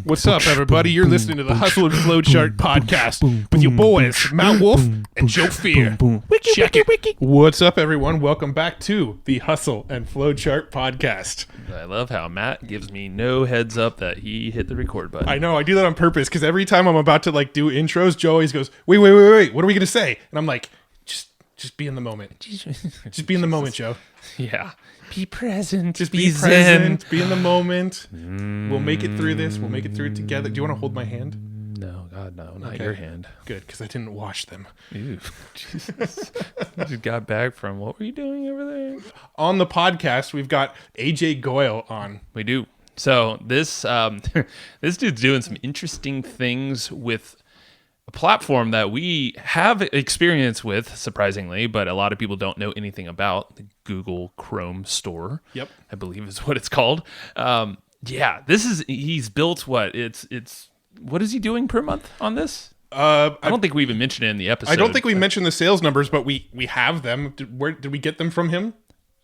What's up, everybody? You're listening to the Hustle and Flowchart podcast with your boys, Matt Wolf and Joe Fier. Check it. What's up, everyone? Welcome back to the Hustle and Flowchart podcast. I love how Matt gives me no heads up that he hit the record button. I know, I do that on purpose because every time I'm about to do intros, Joe always goes, wait, what are we going to say? And I'm like, just be in the moment. Just be in the moment, Joe. Yeah. Be present. Just be present. Be in the moment. We'll make it through this. We'll make it through it together. Do you want to hold my hand? No, God, no, not your hand. Good, because I didn't wash them. Ew, Jesus. You just got back from, what were you doing over there? On the podcast, we've got Ajay Goel on. We do. So this this dude's doing some interesting things with a platform that we have experience with, surprisingly, but a lot of people don't know anything about, the Google Chrome store. Yep. I believe is what it's called. He's built what? What is he doing per month on this? I don't think we even mentioned it in the episode. I don't think we mentioned the sales numbers, but we have them. Where did we get them from him?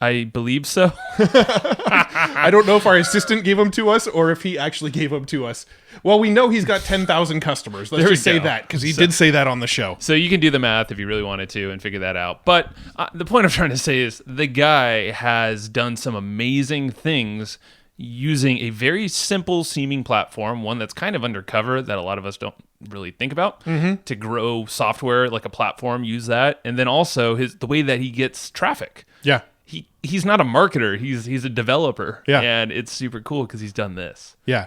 I believe so. I don't know if our assistant gave them to us or if he actually gave them to us. Well, we know he's got 10,000 customers. Let's just say that because he did say that on the show. So you can do the math if you really wanted to and figure that out. But the point I'm trying to say is the guy has done some amazing things using a very simple seeming platform, one that's kind of undercover that a lot of us don't really think about, to grow software like a platform, use that. And then also the way that he gets traffic. Yeah. He's not a marketer. He's a developer. Yeah. And it's super cool because he's done this. Yeah.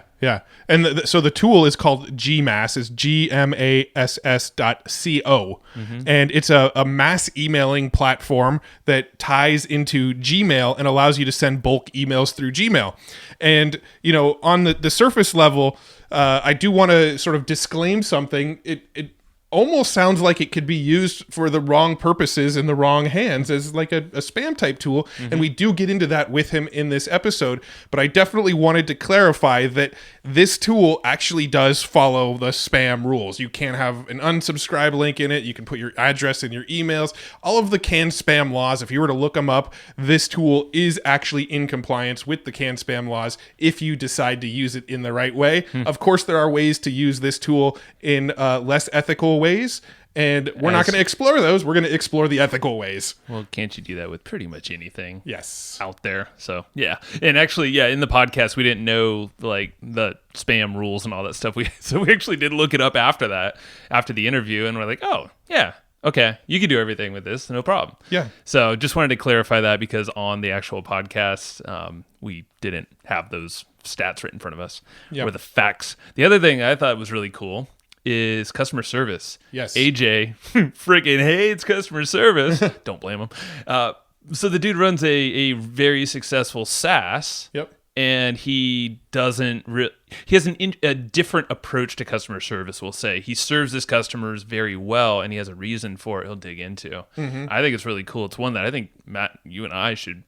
And so the tool is called GMass, is GMASS.co. And it's a mass emailing platform that ties into Gmail and allows you to send bulk emails through Gmail. And, on the surface level, I do want to sort of disclaim something. It almost sounds like it could be used for the wrong purposes in the wrong hands as like a spam type tool. And we do get into that with him in this episode, but I definitely wanted to clarify that this tool actually does follow the spam rules. You can't have an unsubscribe link in it. You can put your address in your emails, all of the canned spam laws. If you were to look them up, this tool is actually in compliance with the canned spam laws if you decide to use it in the right way. Of course, there are ways to use this tool in less ethical ways, and we're not going to explore those. We're going to explore the ethical ways. Well, can't you do that with pretty much anything? Yes. Out there. So, yeah. And actually, in the podcast, we didn't know like the spam rules and all that stuff. So we actually did look it up after the interview, and we're like, oh, yeah. Okay, you can do everything with this, no problem. Yeah. So just wanted to clarify that because on the actual podcast, we didn't have those stats right in front of us or the facts. The other thing I thought was really cool is customer service. Yes. AJ freaking hates customer service. Don't blame him. So the dude runs a very successful SaaS. Yep. And he doesn't he has a different approach to customer service, we'll say. He serves his customers very well, and he has a reason for it he'll dig into. I think it's really cool. It's one that I think, Matt, you and I should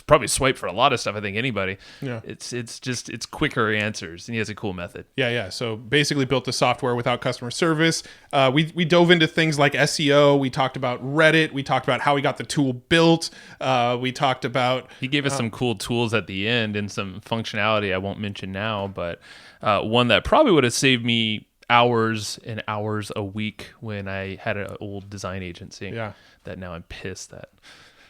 probably swipe for a lot of stuff. I think anybody. Yeah. It's quicker answers, and he has a cool method. Yeah. So basically built the software without customer service. We dove into things like SEO. We talked about Reddit. We talked about how we got the tool built. We talked about... He gave us some cool tools at the end and some functionality I won't mention now, but one that probably would have saved me hours and hours a week when I had an old design agency. Yeah. That now I'm pissed that...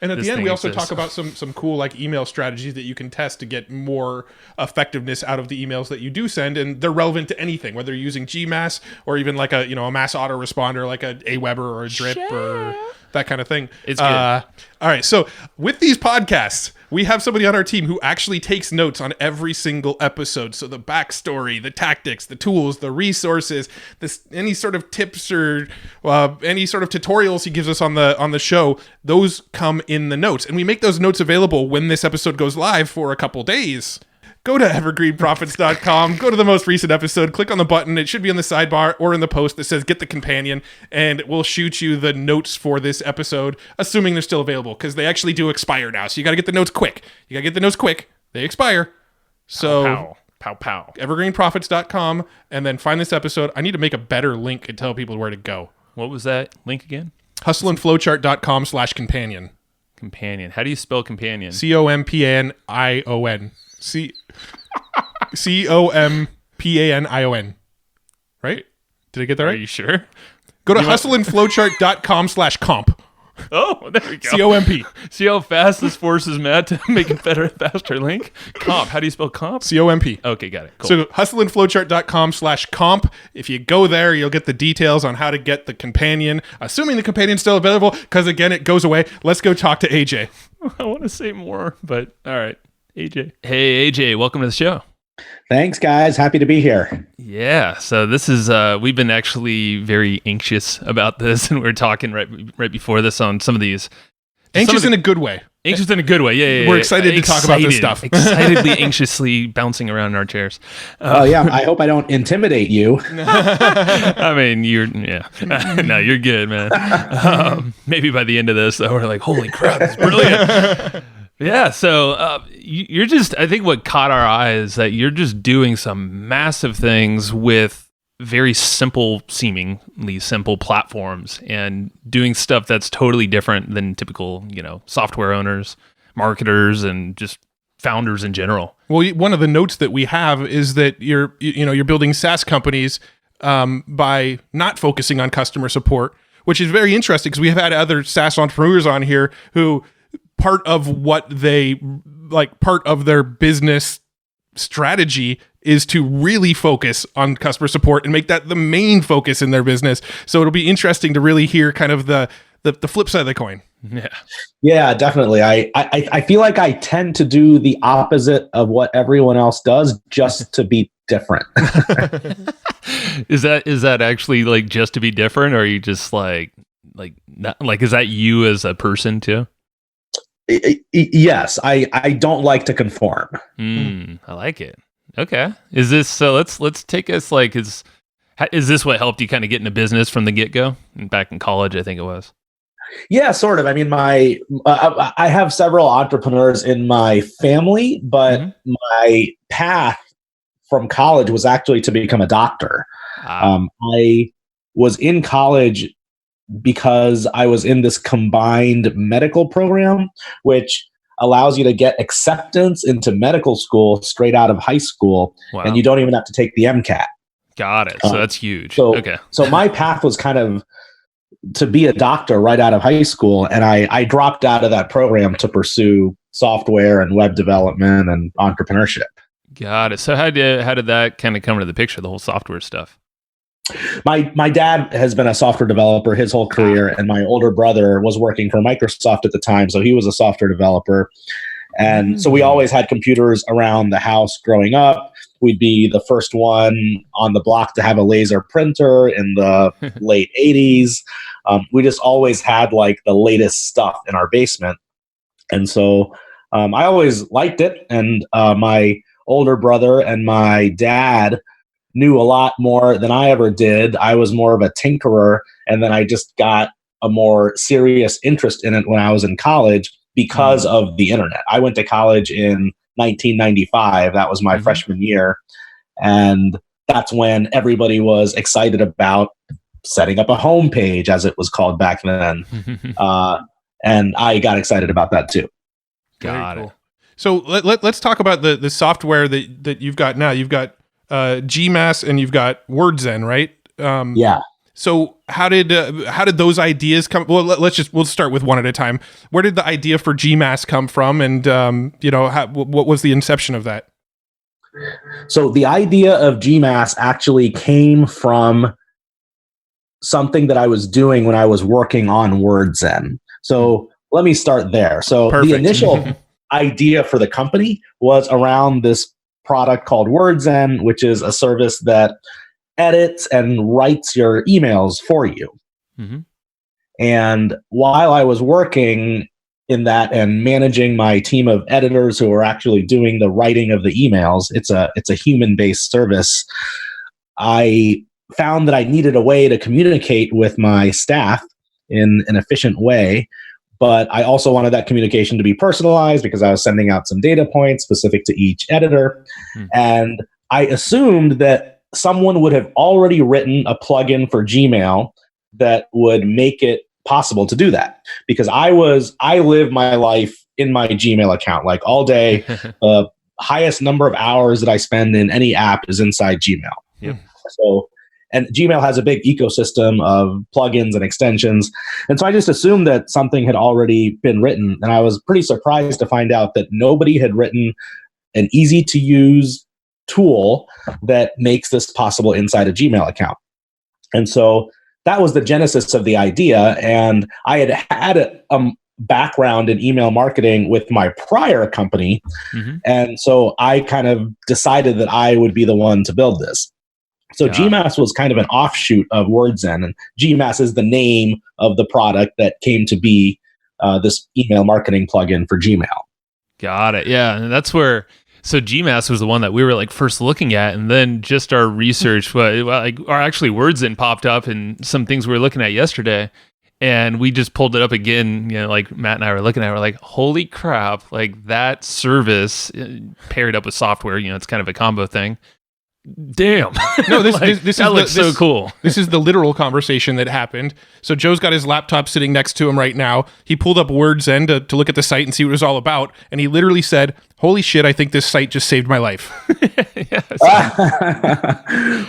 And at the end, we also talk about some cool like email strategies that you can test to get more effectiveness out of the emails that you do send, and they're relevant to anything, whether you're using GMass or even like a mass autoresponder like a Aweber or a Drip or that kind of thing. It's good. All right, so with these podcasts, we have somebody on our team who actually takes notes on every single episode. So the backstory, the tactics, the tools, the resources, any sort of tips or any sort of tutorials he gives us on the show, those come in the notes. And we make those notes available when this episode goes live for a couple days. Go to evergreenprofits.com, go to the most recent episode, click on the button. It should be in the sidebar or in the post that says get the companion, and we'll shoot you the notes for this episode, assuming they're still available, because they actually do expire now. So you got to get the notes quick. They expire. So pow. evergreenprofits.com, and then find this episode. I need to make a better link and tell people where to go. What was that link again? hustleandflowchart.com/companion. Companion. How do you spell companion? COMPANION. COMPANION. P-A-N-I-O-N. Right? Did I get that right? Are you sure? Go to hustleandflowchart.com/comp. Oh, there we go. C-O-M-P. See how fast this forces Matt to make a better, faster link? Comp. How do you spell comp? C-O-M-P. Okay, got it. Cool. So hustleandflowchart.com/comp. If you go there, you'll get the details on how to get the companion, assuming the companion's still available, because again, it goes away. Let's go talk to AJ. I want to say more, but all right. AJ. Hey, AJ, welcome to the show. Thanks, guys. Happy to be here. Yeah. So this is, we've been actually very anxious about this, and we were talking right before this on some of these. Anxious in a good way. Anxious in a good way. Yeah. We're excited to talk about this stuff. Excitedly, anxiously bouncing around in our chairs. Yeah. I hope I don't intimidate you. I mean, no, you're good, man. Maybe by the end of this, though, we're like, holy crap, it's brilliant. Yeah, so you're just, I think what caught our eye is that you're just doing some massive things with very seemingly simple platforms and doing stuff that's totally different than typical, software owners, marketers, and just founders in general. Well, one of the notes that we have is that you're building SaaS companies by not focusing on customer support, which is very interesting because we have had other SaaS entrepreneurs on here who part of their business strategy is to really focus on customer support and make that the main focus in their business. So it'll be interesting to really hear kind of the flip side of the coin. Yeah, definitely. I feel like I tend to do the opposite of what everyone else does just to be different. Is that actually like just to be different, or are you just like is that you as a person too? Yes, I don't like to conform. I like it. Okay. Is this so? Let's take us is this what helped you kind of get into business from the get-go? Back in college, I think it was. Yeah, sort of. I mean, I have several entrepreneurs in my family, but my path from college was actually to become a doctor. I was in college because I was in this combined medical program, which allows you to get acceptance into medical school straight out of high school. Wow. And you don't even have to take the MCAT. Got it. So that's huge. Okay. So my path was kind of to be a doctor right out of high school, and I dropped out of that program to pursue software and web development and entrepreneurship. Got it. So how did that kind of come into the picture, the whole software stuff? My dad has been a software developer his whole career, and my older brother was working for Microsoft at the time, so he was a software developer. And so we always had computers around the house growing up. We'd be the first one on the block to have a laser printer in the late 80s. We just always had like the latest stuff in our basement. And so I always liked it. And my older brother and my dad knew a lot more than I ever did. I was more of a tinkerer, and then I just got a more serious interest in it when I was in college because of the internet. I went to college in 1995. That was my freshman year, and that's when everybody was excited about setting up a homepage, as it was called back then. And I got excited about that too. Got it. So let's talk about the software that you've got now. You've got GMass and you've got WordZen, right? Yeah. So how did those ideas come? Well, we'll start with one at a time. Where did the idea for GMass come from, and what was the inception of that? So the idea of GMass actually came from something that I was doing when I was working on WordZen. So let me start there. So Perfect. The initial idea for the company was around this product called WordZen, which is a service that edits and writes your emails for you. And while I was working in that and managing my team of editors who are actually doing the writing of the emails, it's a human-based service, I found that I needed a way to communicate with my staff in an efficient way. But I also wanted that communication to be personalized because I was sending out some data points specific to each editor. And I assumed that someone would have already written a plugin for Gmail that would make it possible to do that. Because I live my life in my Gmail account, like all day. highest number of hours that I spend in any app is inside Gmail. Yep. So, and Gmail has a big ecosystem of plugins and extensions. And so I just assumed that something had already been written. And I was pretty surprised to find out that nobody had written an easy to use tool that makes this possible inside a Gmail account. And so that was the genesis of the idea. And I had a background in email marketing with my prior company. Mm-hmm. And so I kind of decided that I would be the one to build this. So GMass was kind of an offshoot of WordZen, and GMass is the name of the product that came to be this email marketing plugin for Gmail. Got it. Yeah. And that's where, so GMass was the one that we were like first looking at, and then just our research, or actually WordZen popped up and some things we were looking at yesterday. And we just pulled it up again, like Matt and I were looking at it, we're like, holy crap, like that service paired up with software, it's kind of a combo thing. Damn. No, this looks so cool. This is the literal conversation that happened. So Joe's got his laptop sitting next to him right now. He pulled up WordZen to look at the site and see what it was all about. And he literally said, holy shit, I think this site just saved my life.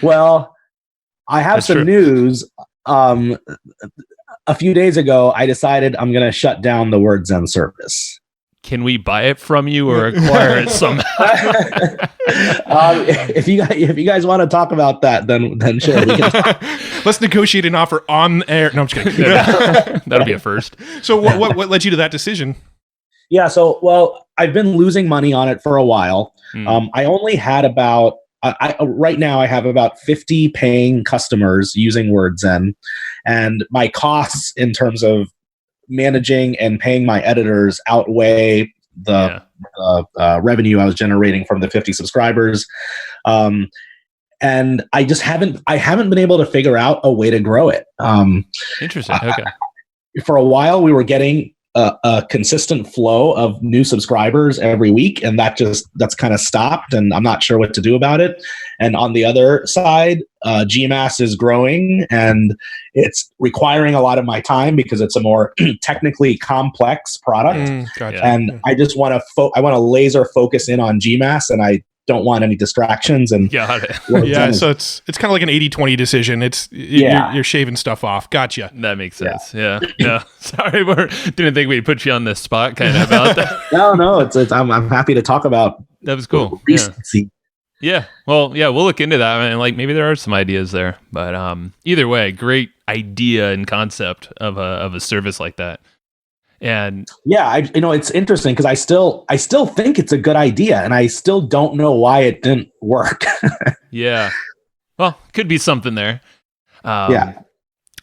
Well, I have That's some true. News. A few days ago, I decided I'm going to shut down the WordZen service. Can we buy it from you or acquire it somehow? If you guys want to talk about that, then sure. We can talk. Let's negotiate an offer on air. No, I'm just kidding. That'll be a first. So what led you to that decision? Yeah. So, well, I've been losing money on it for a while. I only had about, right now I have about 50 paying customers using WordZen, and my costs in terms of managing and paying my editors outweigh the revenue I was generating from the 50 subscribers. And I just haven't been able to figure out a way to grow it. Interesting. Okay. For a while, we were getting a consistent flow of new subscribers every week, and that's kind of stopped, and I'm not sure what to do about it. And on the other side, GMass is growing, and it's requiring a lot of my time because it's a more technically complex product. Gotcha. And I just want to laser focus in on GMass, and I don't want any distractions. And got it. Yeah, so it's kind of like an 80-20 decision. You're shaving stuff off. Gotcha. That makes sense. Yeah. No, sorry, didn't think we'd put you on the spot kind of about that. No, it's I'm happy to talk about. That was cool. Recency. Yeah. Well, yeah, we'll look into that. I mean, like maybe there are some ideas there, but either way, great idea and concept of a service like that. And yeah, it's interesting because I still think it's a good idea, and I still don't know why it didn't work. Yeah, well, could be something there. Yeah,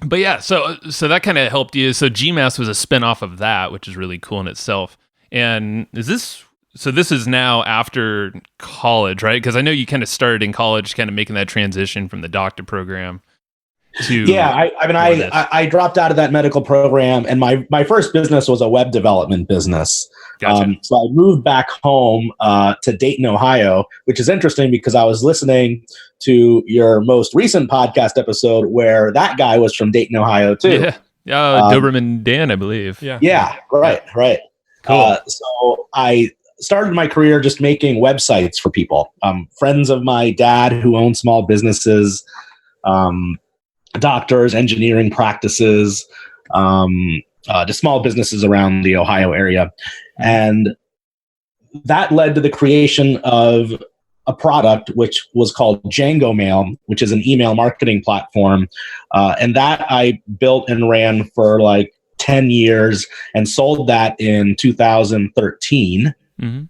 but yeah, so that kind of helped you. So GMass was a spinoff of that, which is really cool in itself. And this is now after college, right? Because I know you kind of started in college, kind of making that transition from the doctor program. I dropped out of that medical program, and my first business was a web development business. Gotcha. So I moved back home to Dayton, Ohio, which is interesting because I was listening to your most recent podcast episode where that guy was from Dayton, Ohio too. Yeah, Doberman Dan, I believe. Yeah, right. Cool. So I started my career just making websites for people. Friends of my dad who own small businesses. Doctors, engineering practices, just small businesses around the Ohio area. And that led to the creation of a product which was called Django Mail, which is an email marketing platform. And that I built and ran for like 10 years and sold that in 2013. Mm-hmm.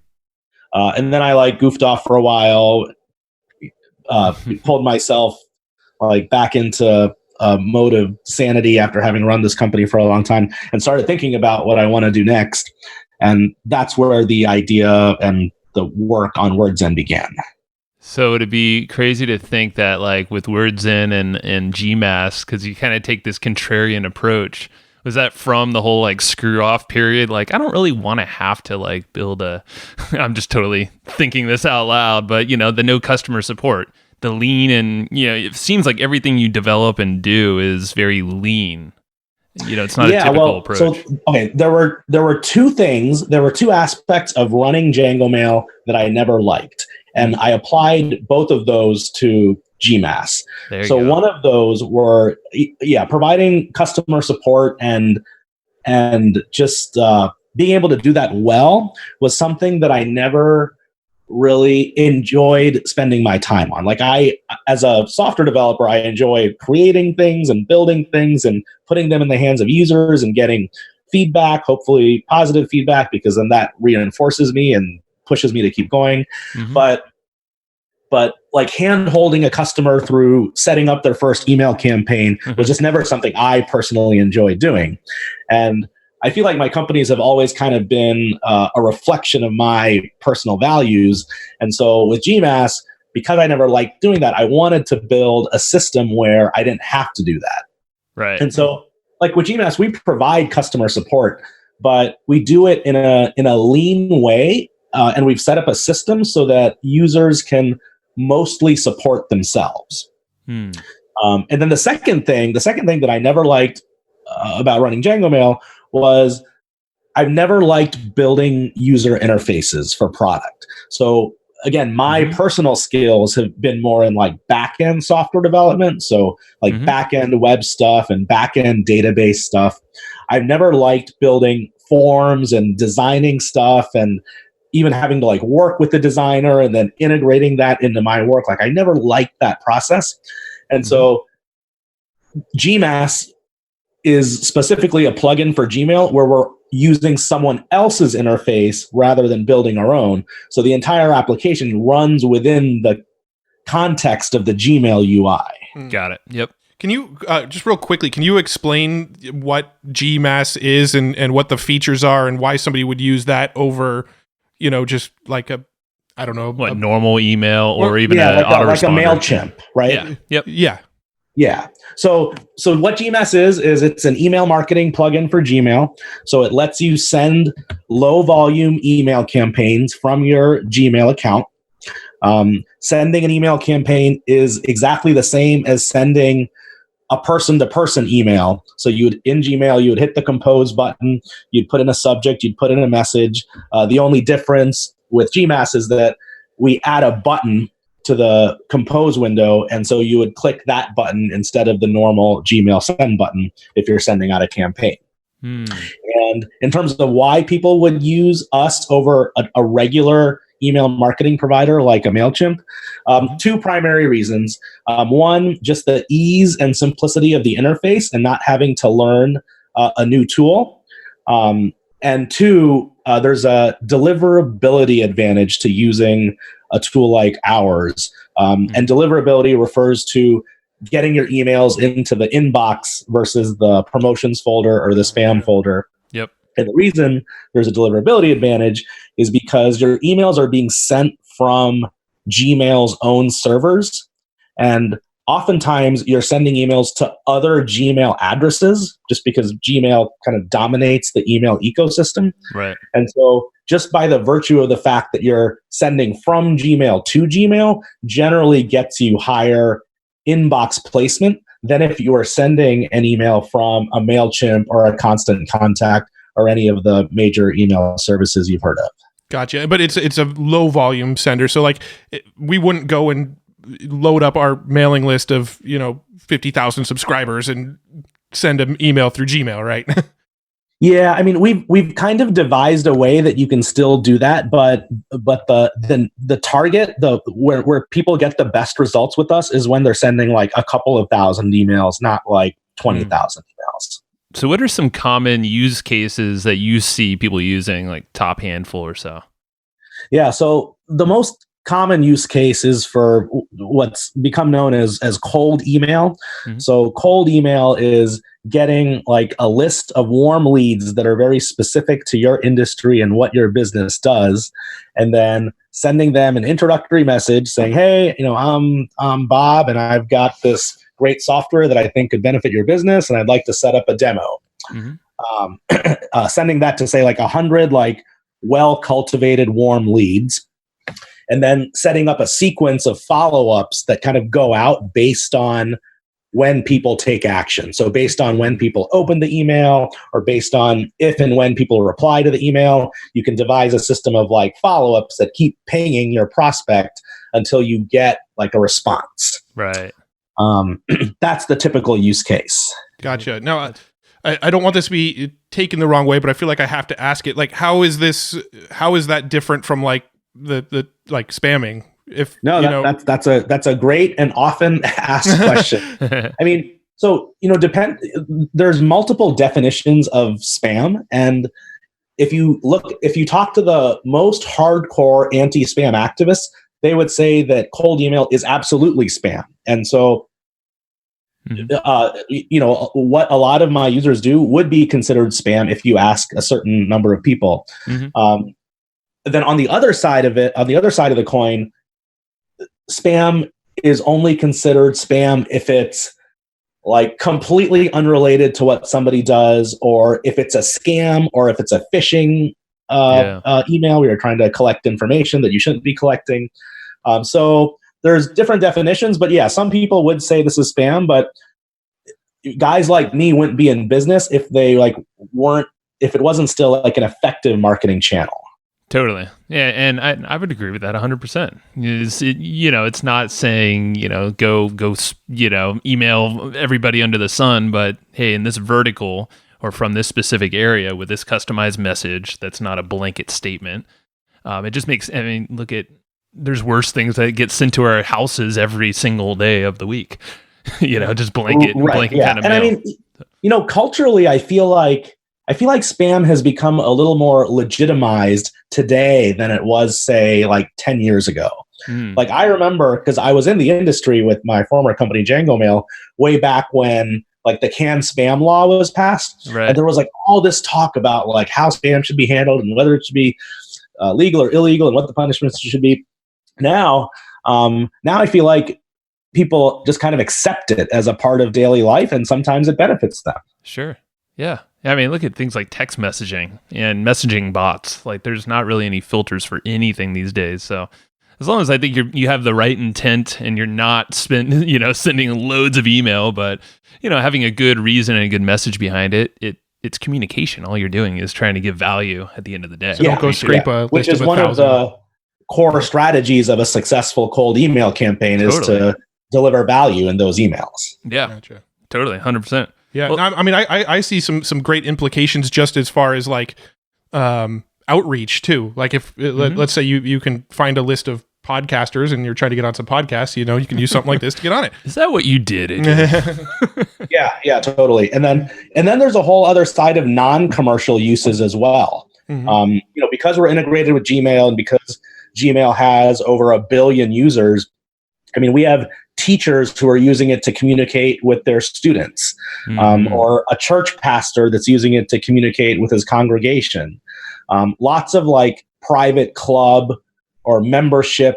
And then I goofed off for a while, pulled myself back into a mode of sanity after having run this company for a long time, and started thinking about what I want to do next. And that's where the idea and the work on WordZen began. So it'd be crazy to think that with WordZen and GMass, because you kind of take this contrarian approach. Was that from the whole screw off period? I don't really want to have to build I'm just totally thinking this out loud, but the no customer support. The lean, and it seems like everything you develop and do is very lean. It's not a typical approach. So, okay, there were two aspects of running Django Mail that I never liked. And I applied both of those to GMass. So one of those were, providing customer support and just being able to do that well was something that I never really enjoyed spending my time on. Like as a software developer, I enjoy creating things and building things and putting them in the hands of users and getting feedback, hopefully positive feedback, because then that reinforces me and pushes me to keep going. Mm-hmm. But like hand holding a customer through setting up their first email campaign was just never something I personally enjoyed doing. And I feel like my companies have always kind of been a reflection of my personal values. And so with GMass, because I never liked doing that, I wanted to build a system where I didn't have to do that. Right. And so like with GMass, we provide customer support, but we do it in a lean way. And we've set up a system so that users can mostly support themselves. And then the second thing that I never liked about running Django Mail was I've never liked building user interfaces for product. So again, my personal skills have been more in like backend software development. So like backend web stuff and backend database stuff. I've never liked building forms and designing stuff and even having to like work with the designer and then integrating that into my work. Like I never liked that process. And so GMass is specifically a plugin for Gmail where we're using someone else's interface rather than building our own. So the entire application runs within the context of the Gmail UI. Got it. Yep. Can you, just real quickly, can you explain what GMass is and what the features are and why somebody would use that over, just like I don't know. Normal email or even like a MailChimp, right? Yeah. Yep. Yeah. Yeah. So what GMass is it's an email marketing plugin for Gmail. So it lets you send low volume email campaigns from your Gmail account. Sending an email campaign is exactly the same as sending a person-to-person email. So in Gmail, you would hit the compose button, you'd put in a subject, you'd put in a message. The only difference with GMass is that we add a button to the compose window, and so you would click that button instead of the normal Gmail send button if you're sending out a campaign. And in terms of why people would use us over a regular email marketing provider like a MailChimp, two primary reasons. One, just the ease and simplicity of the interface and not having to learn a new tool. And two, there's a deliverability advantage to using a tool like ours. And deliverability refers to getting your emails into the inbox versus the promotions folder or the spam folder. Yep. And the reason there's a deliverability advantage is because your emails are being sent from Gmail's own servers. And oftentimes you're sending emails to other Gmail addresses just because Gmail kind of dominates the email ecosystem. Right. And so just by the virtue of the fact that you're sending from Gmail to Gmail generally gets you higher inbox placement than if you are sending an email from a MailChimp or a Constant Contact or any of the major email services you've heard of. Gotcha. But it's a low volume sender. So like we wouldn't go and load up our mailing list of, 50,000 subscribers and send an email through Gmail, right? Yeah, I mean we've kind of devised a way that you can still do that, but the target, where people get the best results with us is when they're sending like a couple of thousand emails, not like 20,000 emails. So what are some common use cases that you see people using, like top handful or so? Yeah, so the most common use case is for what's become known as cold email. So cold email is getting like a list of warm leads that are very specific to your industry and what your business does, and then sending them an introductory message saying, hey, I'm Bob and I've got this great software that I think could benefit your business and I'd like to set up a demo. Sending that to say like 100 like well-cultivated warm leads, and then setting up a sequence of follow-ups that kind of go out based on when people take action. So based on when people open the email, or based on if and when people reply to the email, you can devise a system of like follow-ups that keep pinging your prospect until you get like a response. Right. That's the typical use case. Gotcha. Now, I don't want this to be taken the wrong way, but I feel like I have to ask it. Like, how is that different from like the like spamming? If that's a great and often asked question. I mean, so there's multiple definitions of spam, and if you talk to the most hardcore anti-spam activists, they would say that cold email is absolutely spam. And so what a lot of my users do would be considered spam if you ask a certain number of people. Then on the other side of the coin, spam is only considered spam if it's like completely unrelated to what somebody does, or if it's a scam, or if it's a phishing email where you're trying to collect information that you shouldn't be collecting. So there's different definitions, but yeah, some people would say this is spam, but guys like me wouldn't be in business if if it wasn't still like an effective marketing channel. Totally. Yeah, and I would agree with that 100%. It's not saying, go email everybody under the sun, but hey, in this vertical or from this specific area with this customized message that's not a blanket statement. It just makes, there's worse things that get sent to our houses every single day of the week. Just blanket kind of mail. And culturally, I feel like spam has become a little more legitimized today than it was, say, like 10 years ago. Like I remember, because I was in the industry with my former company, Django Mail, way back when like the canned spam law was passed. Right. And there was like all this talk about like how spam should be handled and whether it should be legal or illegal and what the punishments should be. Now I feel like people just kind of accept it as a part of daily life, and sometimes it benefits them. Sure. Yeah. I mean, look at things like text messaging and messaging bots. Like, there's not really any filters for anything these days. So, as long as I think you have the right intent and you're not sending loads of email, but having a good reason and a good message behind it, it's communication. All you're doing is trying to give value at the end of the day. So don't go scrape a which list is one of the core strategies of a successful cold email campaign is to deliver value in those emails. Yeah, gotcha. Totally, 100%. Yeah, well, I see some great implications just as far as like outreach too. Like if let's say you can find a list of podcasters and you're trying to get on some podcasts, you can use something like this to get on it. Is that what you did? Yeah, totally. And then there's a whole other side of non-commercial uses as well. Because we're integrated with Gmail and because Gmail has over 1 billion users, we have teachers who are using it to communicate with their students, or a church pastor that's using it to communicate with his congregation. Lots of like private club or membership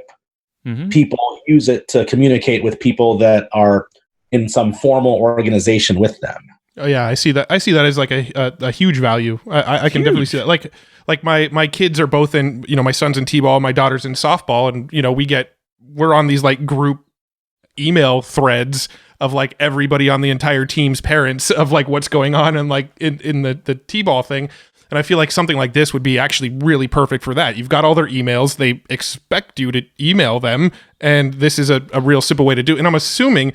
people use it to communicate with people that are in some formal organization with them. Oh yeah, I see that as like a huge value. I can definitely see that. Like my kids are both in, my son's in t-ball, my daughter's in softball, and we're on these like group email threads of like everybody on the entire team's parents of like what's going on and like in the t-ball thing. And I feel like something like this would be actually really perfect for that. You've got all their emails, they expect you to email them, and this is a real simple way to do it. And I'm assuming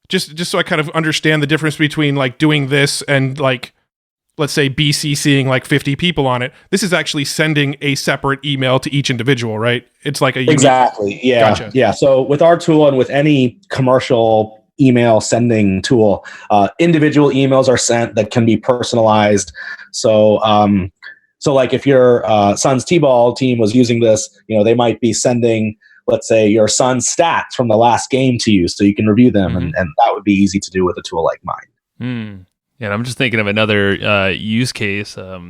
just so I kind of understand the difference between like doing this and like, let's say BCCing like 50 people on it. This is actually sending a separate email to each individual, right? It's like a unique... Exactly. Yeah. Gotcha. Yeah. So with our tool and with any commercial email sending tool, individual emails are sent that can be personalized. So like if your son's t-ball team was using this, they might be sending, let's say, your son's stats from the last game to you so you can review them. And that would be easy to do with a tool like mine. Yeah, and I'm just thinking of another use case. I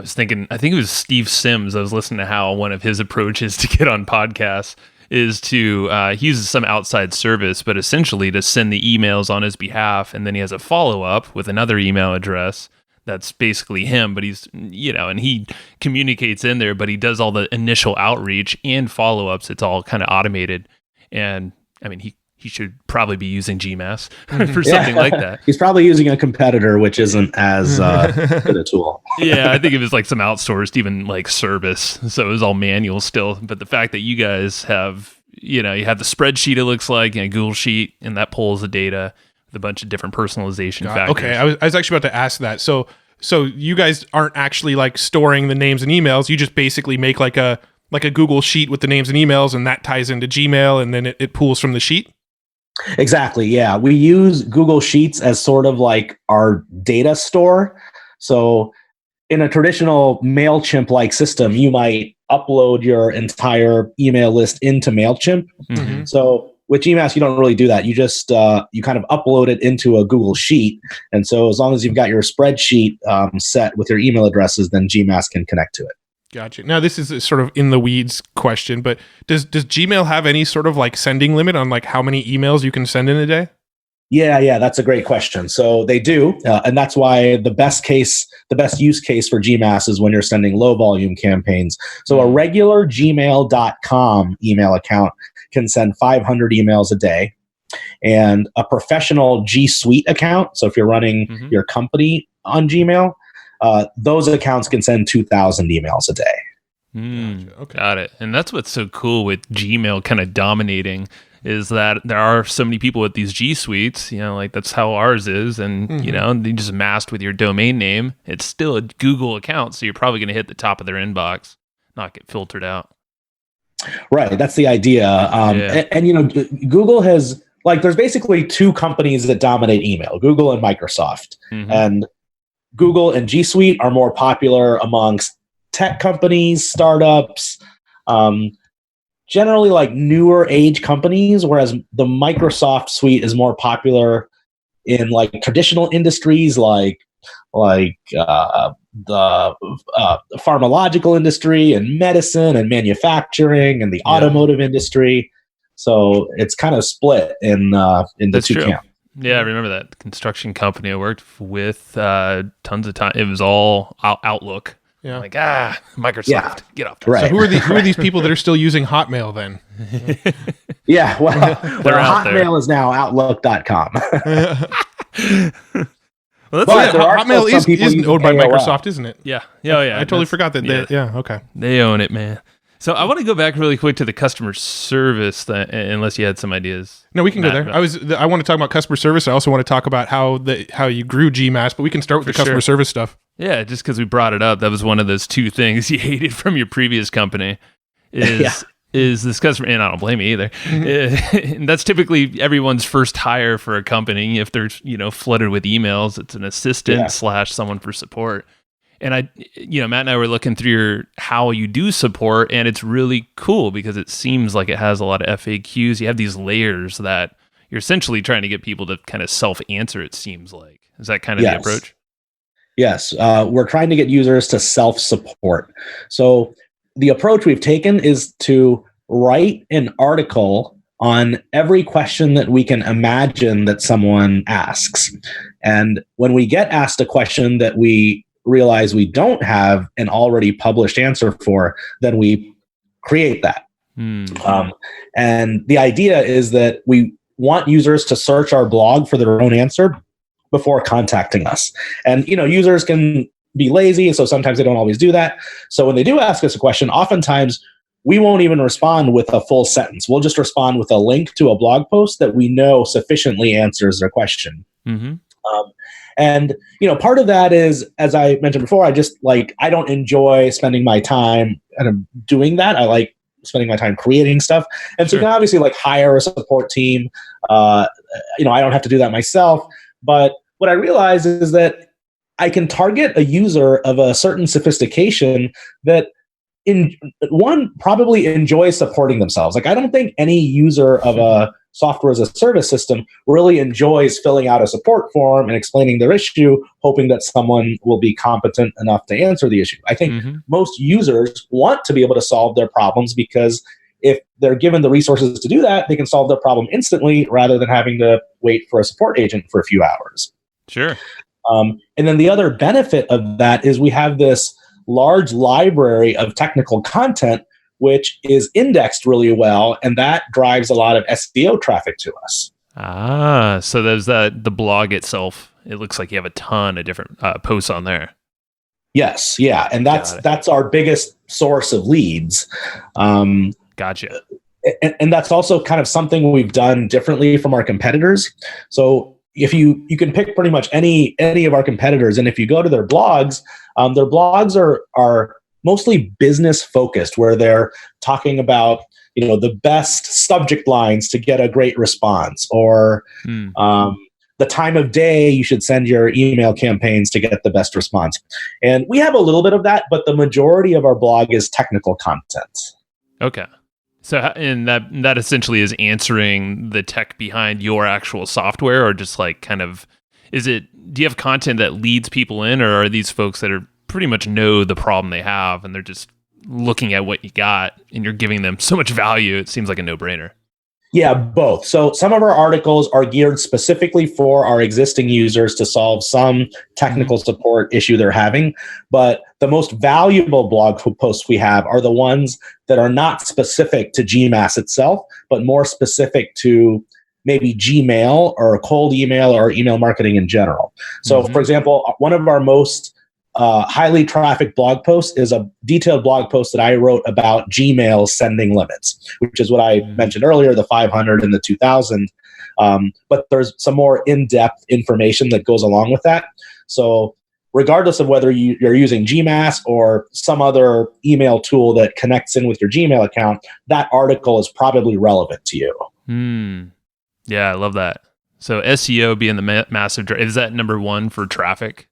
think it was Steve Sims. I was listening to how one of his approaches to get on podcasts is to, he uses some outside service, but essentially to send the emails on his behalf, and then he has a follow-up with another email address that's basically him, but he's, and he communicates in there, but he does all the initial outreach and follow-ups. It's all kind of automated. And, he he should probably be using GMass for something like that. He's probably using a competitor, which isn't as good a tool. Yeah, I think it was like some outsourced, even like service. So it was all manual still. But the fact that you guys have, you have the spreadsheet, it looks like, and a Google Sheet, and that pulls the data with a bunch of different personalization factors. Okay, I was actually about to ask that. So you guys aren't actually like storing the names and emails. You just basically make like a Google Sheet with the names and emails, and that ties into Gmail, and then it pulls from the sheet? Exactly. Yeah. We use Google Sheets as sort of like our data store. So in a traditional MailChimp-like system, you might upload your entire email list into MailChimp. Mm-hmm. So with GMass, you don't really do that. You just, you kind of upload it into a Google Sheet. And so as long as you've got your spreadsheet set with your email addresses, then GMass can connect to it. Gotcha. Now, this is a sort of in the weeds question, but does Gmail have any sort of like sending limit on like how many emails you can send in a day? Yeah, that's a great question. So they do, and that's why the best use case for GMass is when you're sending low volume campaigns. So a regular gmail.com email account can send 500 emails a day, and a professional G Suite account, so if you're running your company on Gmail, those accounts can send 2,000 emails a day. Gotcha. Okay. Got it. And that's what's so cool with Gmail kind of dominating, is that there are so many people with these G Suites, like that's how ours is. And, they just masked with your domain name. It's still a Google account, so you're probably going to hit the top of their inbox, not get filtered out. Right. That's the idea. And Google has, there's basically two companies that dominate email, Google and Microsoft. And Google and G Suite are more popular amongst tech companies, startups, generally like newer age companies, whereas the Microsoft suite is more popular in like traditional industries like the pharmacological industry and medicine and manufacturing and the automotive industry. So it's kind of split in the two camps. Yeah, I remember that construction company I worked with tons of time. It was all Outlook. Yeah. Like, Microsoft, get off that. Right. So who are these people that are still using Hotmail then? Yeah, well, Hotmail is now Outlook.com. Well, Hotmail is owned by Microsoft, isn't it? Yeah. I totally forgot that. Okay. They own it, man. So I want to go back really quick to the customer service, unless you had some ideas. No, we can go there. I want to talk about customer service. I also want to talk about how you grew GMass, but we can start with the customer service stuff. Yeah, just because we brought it up, that was one of those two things you hated from your previous company. Is this customer? And I don't blame you either. And that's typically everyone's first hire for a company. If they're flooded with emails, it's an assistant / someone for support. And Matt and I were looking through how you do support, and it's really cool because it seems like it has a lot of FAQs. You have these layers that you're essentially trying to get people to kind of self-answer, it seems like. Is that kind of the approach? Yes. We're trying to get users to self-support. So the approach we've taken is to write an article on every question that we can imagine that someone asks. And when we get asked a question that we realize we don't have an already published answer for, then we create that. And the idea is that we want users to search our blog for their own answer before contacting us. And, users can be lazy, so sometimes they don't always do that. So when they do ask us a question, oftentimes we won't even respond with a full sentence. We'll just respond with a link to a blog post that we know sufficiently answers their question. And, part of that is, as I mentioned before, I don't enjoy spending my time doing that. I like spending my time creating stuff. And so you can obviously hire a support team. I don't have to do that myself. But what I realize is that I can target a user of a certain sophistication that probably enjoys supporting themselves. I don't think any user of a software as a service system really enjoys filling out a support form and explaining their issue, hoping that someone will be competent enough to answer the issue. I think most users want to be able to solve their problems because if they're given the resources to do that, they can solve their problem instantly rather than having to wait for a support agent for a few hours. Sure. And then the other benefit of that is we have this large library of technical content which is indexed really well, and that drives a lot of SEO traffic to us. So there's the blog itself. It looks like you have a ton of different posts on there. Yes, yeah, and that's our biggest source of leads. Gotcha. And that's also kind of something we've done differently from our competitors. So if you can pick pretty much any of our competitors, and if you go to their blogs are mostly business focused, where they're talking about the best subject lines to get a great response, or the time of day you should send your email campaigns to get the best response. And we have a little bit of that, but the majority of our blog is technical content. Okay. So, and that essentially is answering the tech behind your actual software, or just like kind of, do you have content that leads people in, or are these folks that are pretty much know the problem they have and they're just looking at what you got and you're giving them so much value, it seems like a no-brainer? Yeah, both. So some of our articles are geared specifically for our existing users to solve some technical support issue they're having. But the most valuable blog posts we have are the ones that are not specific to GMass itself, but more specific to maybe Gmail or cold email or email marketing in general. So, for example, one of our most highly trafficked blog posts is a detailed blog post that I wrote about Gmail sending limits, which is what I mentioned earlier, the 500 and the 2000. But there's some more in-depth information that goes along with that. So regardless of whether you're using GMass or some other email tool that connects in with your Gmail account, that article is probably relevant to you. Yeah, I love that. So SEO being the massive, is that number one for traffic?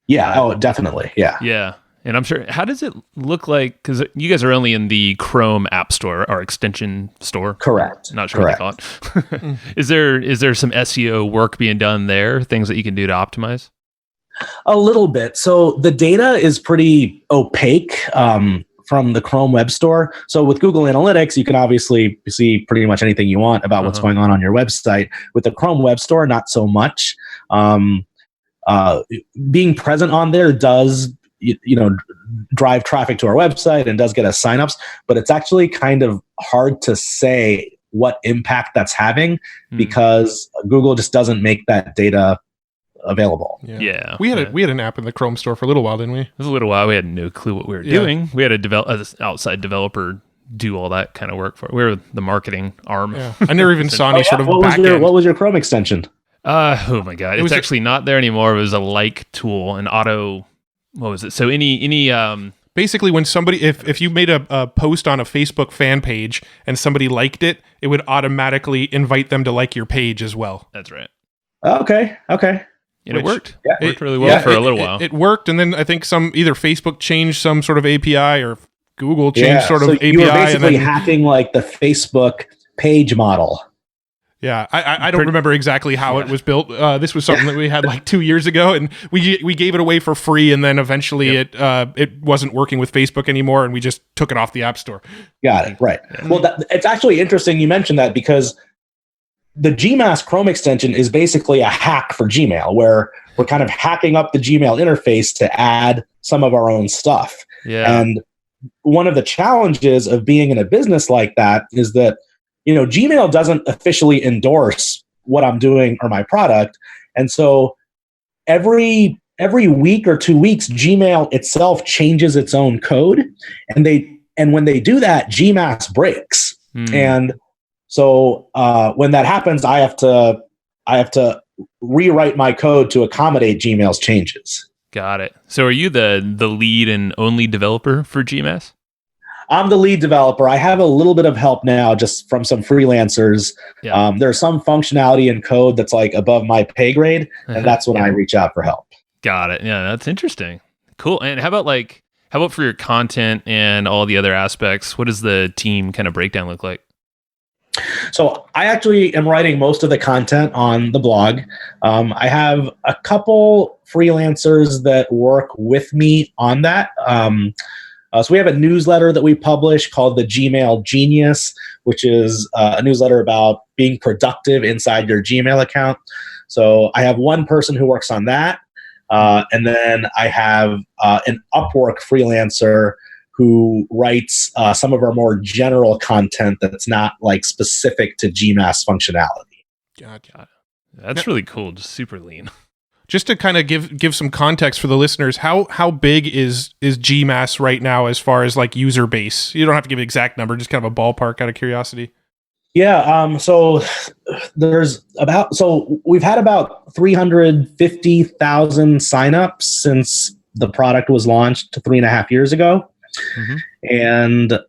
Yeah, definitely. Yeah. Yeah. And I'm sure, how does it look like, because you guys are only in the Chrome App Store or extension store? Correct. Not sure what they call it. Is there some SEO work being done there, things that you can do to optimize? A little bit. So the data is pretty opaque from the Chrome Web Store. So with Google Analytics, you can obviously see pretty much anything you want about what's going on your website. With the Chrome Web Store, not so much. Being present on there does drive traffic to our website and does get us signups, but it's actually kind of hard to say what impact that's having because Google just doesn't make that data available. Yeah. We had an app in the Chrome store for a little while, didn't we? It was a little while. We had no clue what we were doing. We had an outside developer do all that kind of work for it. We were the marketing arm. Yeah. I never even saw any sort of backend. What was your Chrome extension? Oh my God. It's actually not there anymore. It was a like tool, an auto, what was it? So any basically when somebody, if you made a post on a Facebook fan page and somebody liked it, it would automatically invite them to like your page as well. That's right. Okay. And it worked. Yeah. It worked really well for a little while. It worked. And then I think either Facebook changed some sort of API or Google changed sort of API. You were basically hacking like the Facebook page model. Yeah, I don't remember exactly how it was built. This was something that we had like 2 years ago, and we gave it away for free, and then eventually it wasn't working with Facebook anymore, and we just took it off the App Store. Got it, right. Yeah. Well, it's actually interesting you mentioned that because the GMass Chrome extension is basically a hack for Gmail, where we're kind of hacking up the Gmail interface to add some of our own stuff. Yeah. And one of the challenges of being in a business like that is that Gmail doesn't officially endorse what I'm doing or my product. And so every week or 2 weeks, Gmail itself changes its own code. And when they do that, GMass breaks. And so when that happens, I have to rewrite my code to accommodate Gmail's changes. Got it. So are you the lead and only developer for GMass? I'm the lead developer. I have a little bit of help now just from some freelancers. Yeah. There's some functionality in code that's like above my pay grade, and that's when I reach out for help. Got it. Yeah, that's interesting. Cool. And how about for your content and all the other aspects? What does the team kind of breakdown look like? So I actually am writing most of the content on the blog. I have a couple freelancers that work with me on that. So we have a newsletter that we publish called the Gmail Genius, which is a newsletter about being productive inside your Gmail account. So I have one person who works on that. And then I have an Upwork freelancer who writes some of our more general content that's not like specific to GMAS functionality. Gotcha. That's really cool. Just super lean. Just to kind of give some context for the listeners, how big is GMAS right now as far as like user base? You don't have to give an exact number, just kind of a ballpark out of curiosity. Yeah, so we've had about 350,000 signups since the product was launched 3.5 years ago. And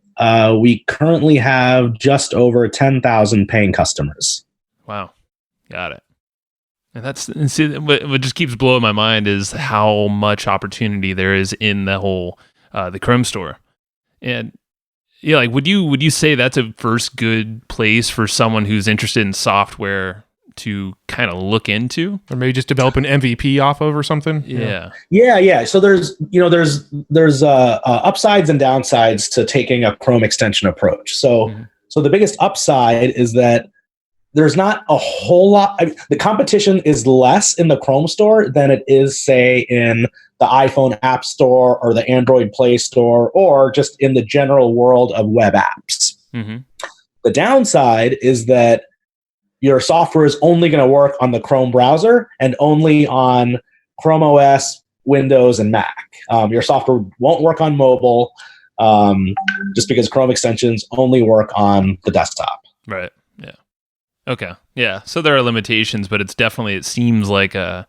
we currently have just over 10,000 paying customers. Wow. Got it. And see, what just keeps blowing my mind is how much opportunity there is in the whole the Chrome store. And yeah, like would you say that's a first good place for someone who's interested in software to kind of look into, or maybe just develop an MVP off of or something? Yeah. So there's upsides and downsides to taking a Chrome extension approach. So the biggest upside is that there's not a whole lot. The competition is less in the Chrome store than it is, say, in the iPhone App Store or the Android Play Store, or just in the general world of web apps. The downside is that your software is only going to work on the Chrome browser and only on Chrome OS, Windows, and Mac. Your software won't work on mobile just because Chrome extensions only work on the desktop. Right. Yeah. Okay. Yeah. So there are limitations, but it seems like a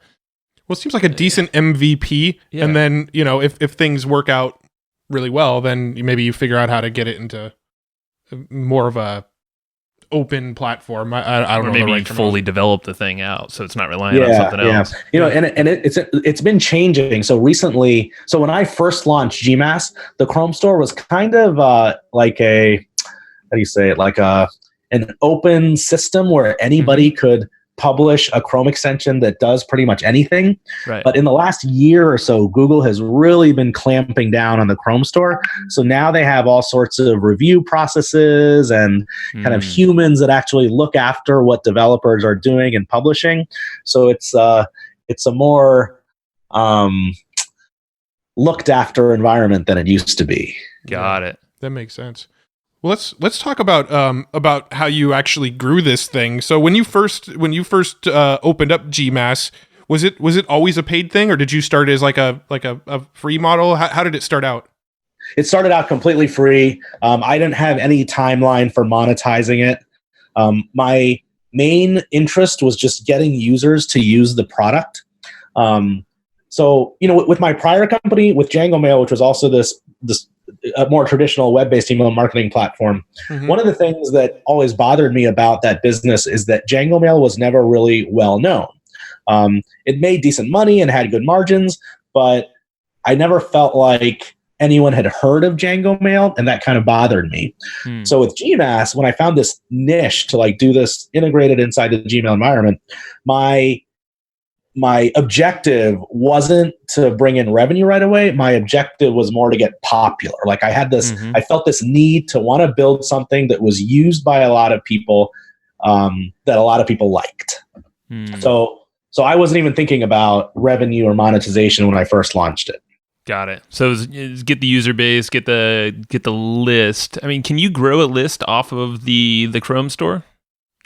decent MVP. Yeah. And then, if things work out really well, then maybe you figure out how to get it into more of a open platform. I don't know. Or maybe you fully develop the thing out, so it's not relying on something else. And it's been changing. So recently, when I first launched GMAS, the Chrome store was kind of like an open system where anybody could publish a Chrome extension that does pretty much anything. Right. But in the last year or so, Google has really been clamping down on the Chrome store. So now they have all sorts of review processes and kind of humans that actually look after what developers are doing and publishing. So it's a more looked after environment than it used to be. Got it. That makes sense. Well, let's talk about how you actually grew this thing. So when you first opened up GMAS, was it always a paid thing, or did you start as like a free model? How did it start out? It started out completely free. I didn't have any timeline for monetizing it. My main interest was just getting users to use the product. With my prior company, with Django Mail, which was also this a more traditional web-based email marketing platform. One of the things that always bothered me about that business is that Django Mail was never really well known. It made decent money and had good margins, but I never felt like anyone had heard of Django Mail, and that kind of bothered me. So with GMAS, when I found this niche to do this integrated inside the Gmail environment, my objective wasn't to bring in revenue right away. My objective was more to get popular. I had this, I felt this need to want to build something that was used by a lot of people, that a lot of people liked. So I wasn't even thinking about revenue or monetization when I first launched it. Got it. So it's get the user base, get the list. I mean, can you grow a list off of the Chrome store?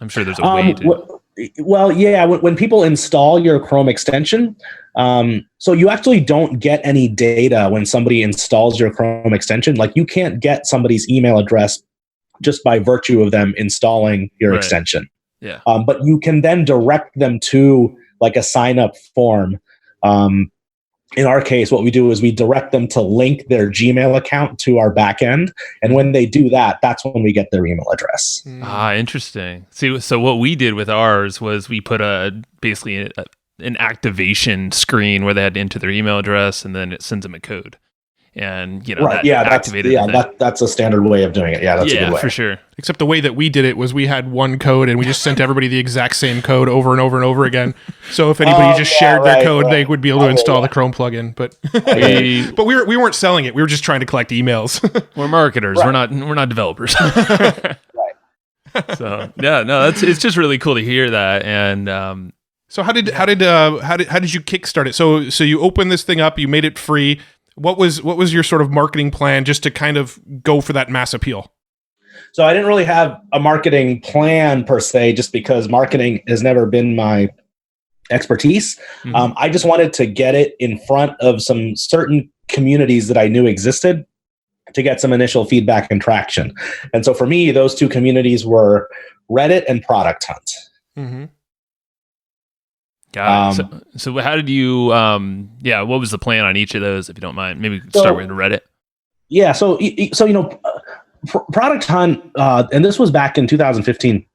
I'm sure there's a way to. Well, yeah. When people install your Chrome extension, so you actually don't get any data when somebody installs your Chrome extension. You can't get somebody's email address just by virtue of them installing your extension. Yeah. But you can then direct them to a sign-up form. In our case, what we do is we direct them to link their Gmail account to our backend. And when they do that, that's when we get their email address. Interesting. See, so what we did with ours was we put basically an activation screen where they had to enter their email address, and then it sends them a code. And that's a standard way of doing it. Yeah, that's a good way for sure. Except the way that we did it was we had one code and we just sent everybody the exact same code over and over and over again. So if anybody shared their code, they would be able to install the Chrome plugin. But but we weren't selling it. We were just trying to collect emails. We're marketers. Right. We're not developers. Right. So it's just really cool to hear that. And so how did you kickstart it? So you opened this thing up, you made it free. What was your sort of marketing plan just to kind of go for that mass appeal? So I didn't really have a marketing plan per se, just because marketing has never been my expertise. I just wanted to get it in front of some certain communities that I knew existed to get some initial feedback and traction. And so for me, those two communities were Reddit and Product Hunt. Mm-hmm. Got it. So how did you, what was the plan on each of those, if you don't mind? Maybe start with Reddit. Yeah. So Product Hunt, and this was back in 2015.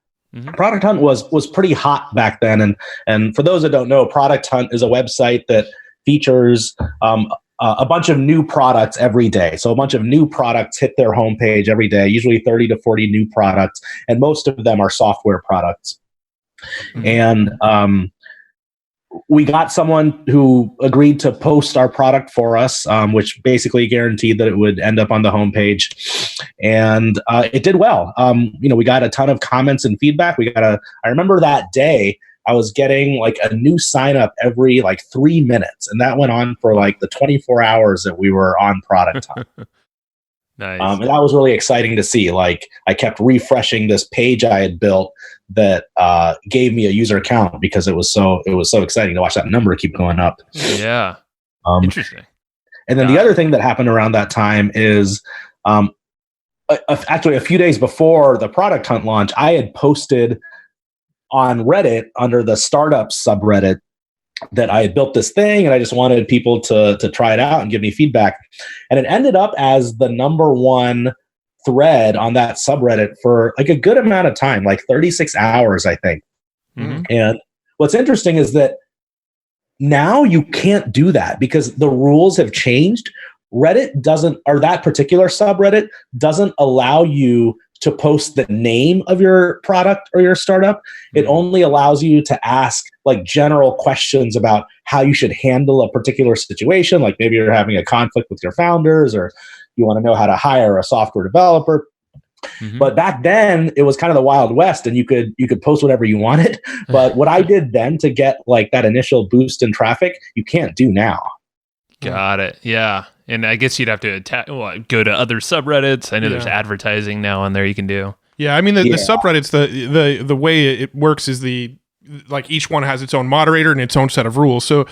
Product Hunt was pretty hot back then. And for those that don't know, Product Hunt is a website that features a bunch of new products every day. So a bunch of new products hit their homepage every day, usually 30 to 40 new products. And most of them are software products. And we got someone who agreed to post our product for us, which basically guaranteed that it would end up on the homepage. And it did well. We got a ton of comments and feedback. I remember that day I was getting like a new sign up every like 3 minutes. And that went on for like the 24 hours that we were on Product Hunt. Nice. And that was really exciting to see. Like, I kept refreshing this page I had built that gave me a user account, because it was so exciting to watch that number keep going up. Yeah. Interesting. And then the other thing that happened around that time is actually a few days before the Product Hunt launch, I had posted on Reddit under the startup subreddit that I had built this thing and I just wanted people to try it out and give me feedback. And it ended up as the number one thread on that subreddit for like a good amount of time, like 36 hours, I think. And what's interesting is that now you can't do that because the rules have changed. Reddit doesn't, or that particular subreddit doesn't allow you to post the name of your product or your startup. It only allows you to ask like general questions about how you should handle a particular situation. Like maybe you're having a conflict with your founders, or you want to know how to hire a software developer. But back then it was kind of the Wild West, and you could post whatever you wanted. But what I did then to get like that initial boost in traffic, you can't do now. Got it. Yeah. And I guess you'd have to go to other subreddits. I know there's advertising now on there you can do. Yeah, I mean the subreddits, the way it works is like each one has its own moderator and its own set of rules. So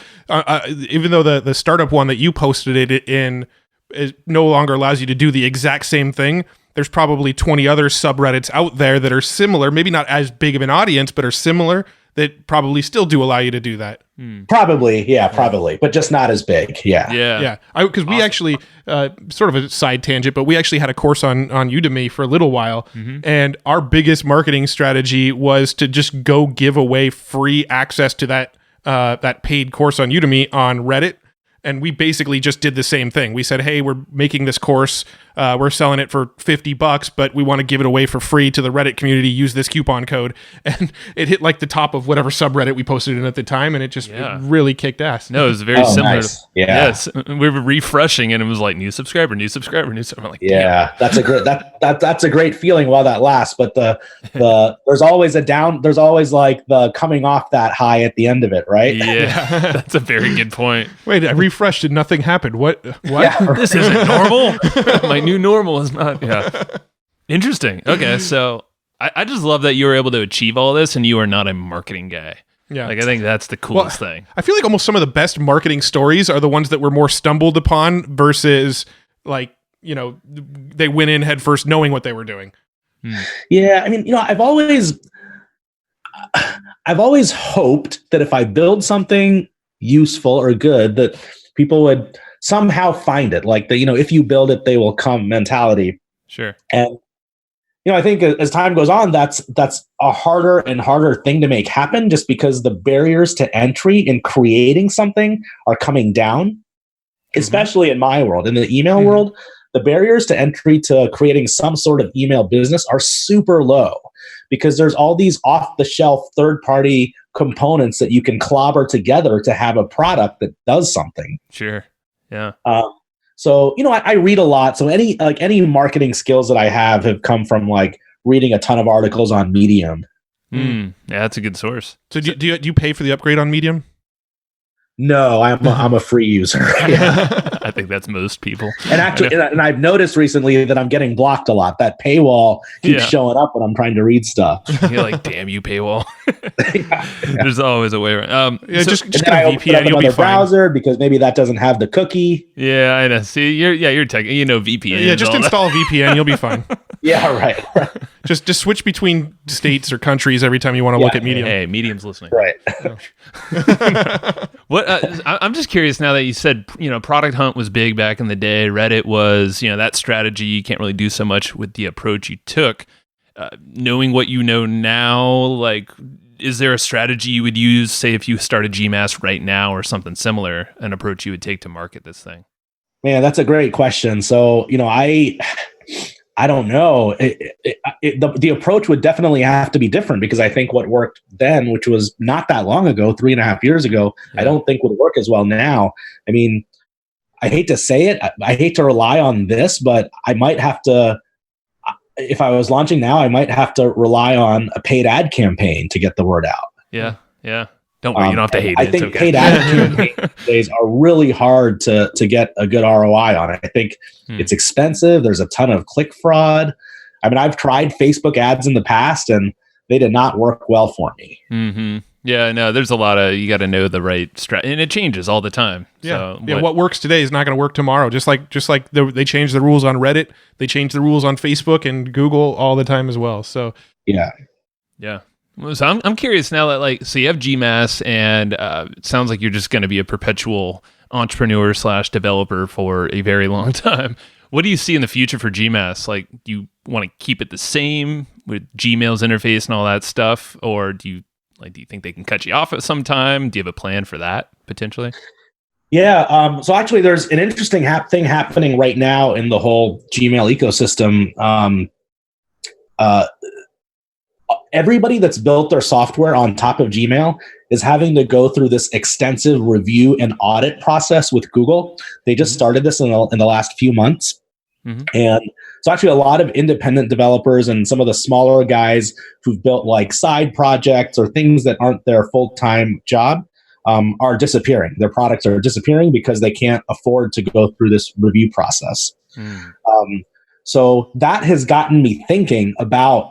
even though the startup one that you posted it in no longer allows you to do the exact same thing, there's probably 20 other subreddits out there that are similar, maybe not as big of an audience, but are similar, that probably still do allow you to do that. Probably, but just not as big. Yeah. Because we actually, sort of a side tangent, but we actually had a course on Udemy for a little while, and our biggest marketing strategy was to just go give away free access to that paid course on Udemy on Reddit. And we basically just did the same thing. We said, hey, we're making this course. We're selling it for $50, but we want to give it away for free to the Reddit community. Use this coupon code. And it hit like the top of whatever subreddit we posted in at the time. And it just it really kicked ass. No, it was very similar. Nice. Yes. We were refreshing and it was like new subscriber. I'm like, that's a great feeling while that lasts. But there's always there's always like the coming off that high at the end of it, right? Yeah. That's a very good point. Wait, I refreshed and nothing happened. What? Yeah, right. This isn't normal. My new normal is not. Yeah. Interesting. Okay. So I just love that you were able to achieve all this and you are not a marketing guy. Yeah. Like, I think that's the coolest thing. I feel like almost some of the best marketing stories are the ones that were more stumbled upon versus like, they went in head first knowing what they were doing. Yeah. I mean, I've always hoped that if I build something useful or good, that people would somehow find it. Like if you build it, they will come mentality. Sure. And I think as time goes on, that's a harder and harder thing to make happen, just because the barriers to entry in creating something are coming down, especially in my world. In the email world, the barriers to entry to creating some sort of email business are super low, because there's all these off-the-shelf third-party components that you can clobber together to have a product that does something. Sure. Yeah. So, I read a lot. So any marketing skills that I have come from like reading a ton of articles on Medium. Yeah, that's a good source. So do you pay for the upgrade on Medium? No, I'm a free user. Yeah. I think that's most people. And actually, and I've noticed recently that I'm getting blocked a lot. That paywall keeps showing up when I'm trying to read stuff. You're like, damn you, paywall. There's always a way around. Just get a VPN. You'll be fine. Browser because maybe that doesn't have the cookie. Yeah, I know. See, you're tech. VPN. Yeah, just install VPN. You'll be fine. Yeah, right. Just switch between states or countries every time you want to look at Medium. Hey, Medium's listening. Right. What? I'm just curious now that you said, Product Hunt was big back in the day. Reddit was, that strategy. You can't really do so much with the approach you took. Knowing what you know now, like, is there a strategy you would use, say, if you started GMass right now or something similar, an approach you would take to market this thing? Man, that's a great question. So, I don't know. The approach would definitely have to be different because I think what worked then, which was not that long ago, 3.5 years ago, I don't think would work as well now. I mean, I hate to say it. I hate to rely on this, but I might have to, if I was launching now, I might have to rely on a paid ad campaign to get the word out. Yeah. Don't worry, you don't have to hate it. I think paid ad campaigns days are really hard to get a good ROI on it. I think it's expensive. There's a ton of click fraud. I mean, I've tried Facebook ads in the past, and they did not work well for me. Mm-hmm. Yeah, no, there's a lot of, you got to know the right strategy, and it changes all the time. Yeah, so what works today is not going to work tomorrow. Just like they change the rules on Reddit, they change the rules on Facebook and Google all the time as well. So yeah. So I'm curious now that so you have GMass, and it sounds like you're just going to be a perpetual entrepreneur / developer for a very long time. What do you see in the future for GMass? Like, do you want to keep it the same with Gmail's interface and all that stuff, or do you think they can cut you off at some time? Do you have a plan for that potentially? Yeah. So actually, there's an interesting thing happening right now in the whole Gmail ecosystem. Everybody that's built their software on top of Gmail is having to go through this extensive review and audit process with Google. They just started this in the last few months. Mm-hmm. And so actually a lot of independent developers and some of the smaller guys who've built side projects or things that aren't their full-time job are disappearing. Their products are disappearing because they can't afford to go through this review process. So that has gotten me thinking about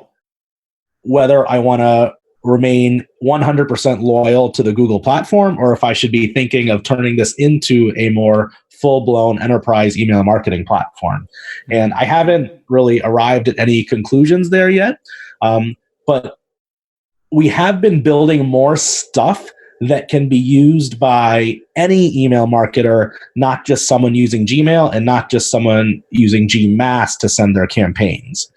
whether I want to remain 100% loyal to the Google platform or if I should be thinking of turning this into a more full-blown enterprise email marketing platform. And I haven't really arrived at any conclusions there yet. But we have been building more stuff that can be used by any email marketer, not just someone using Gmail and not just someone using GMass to send their campaigns.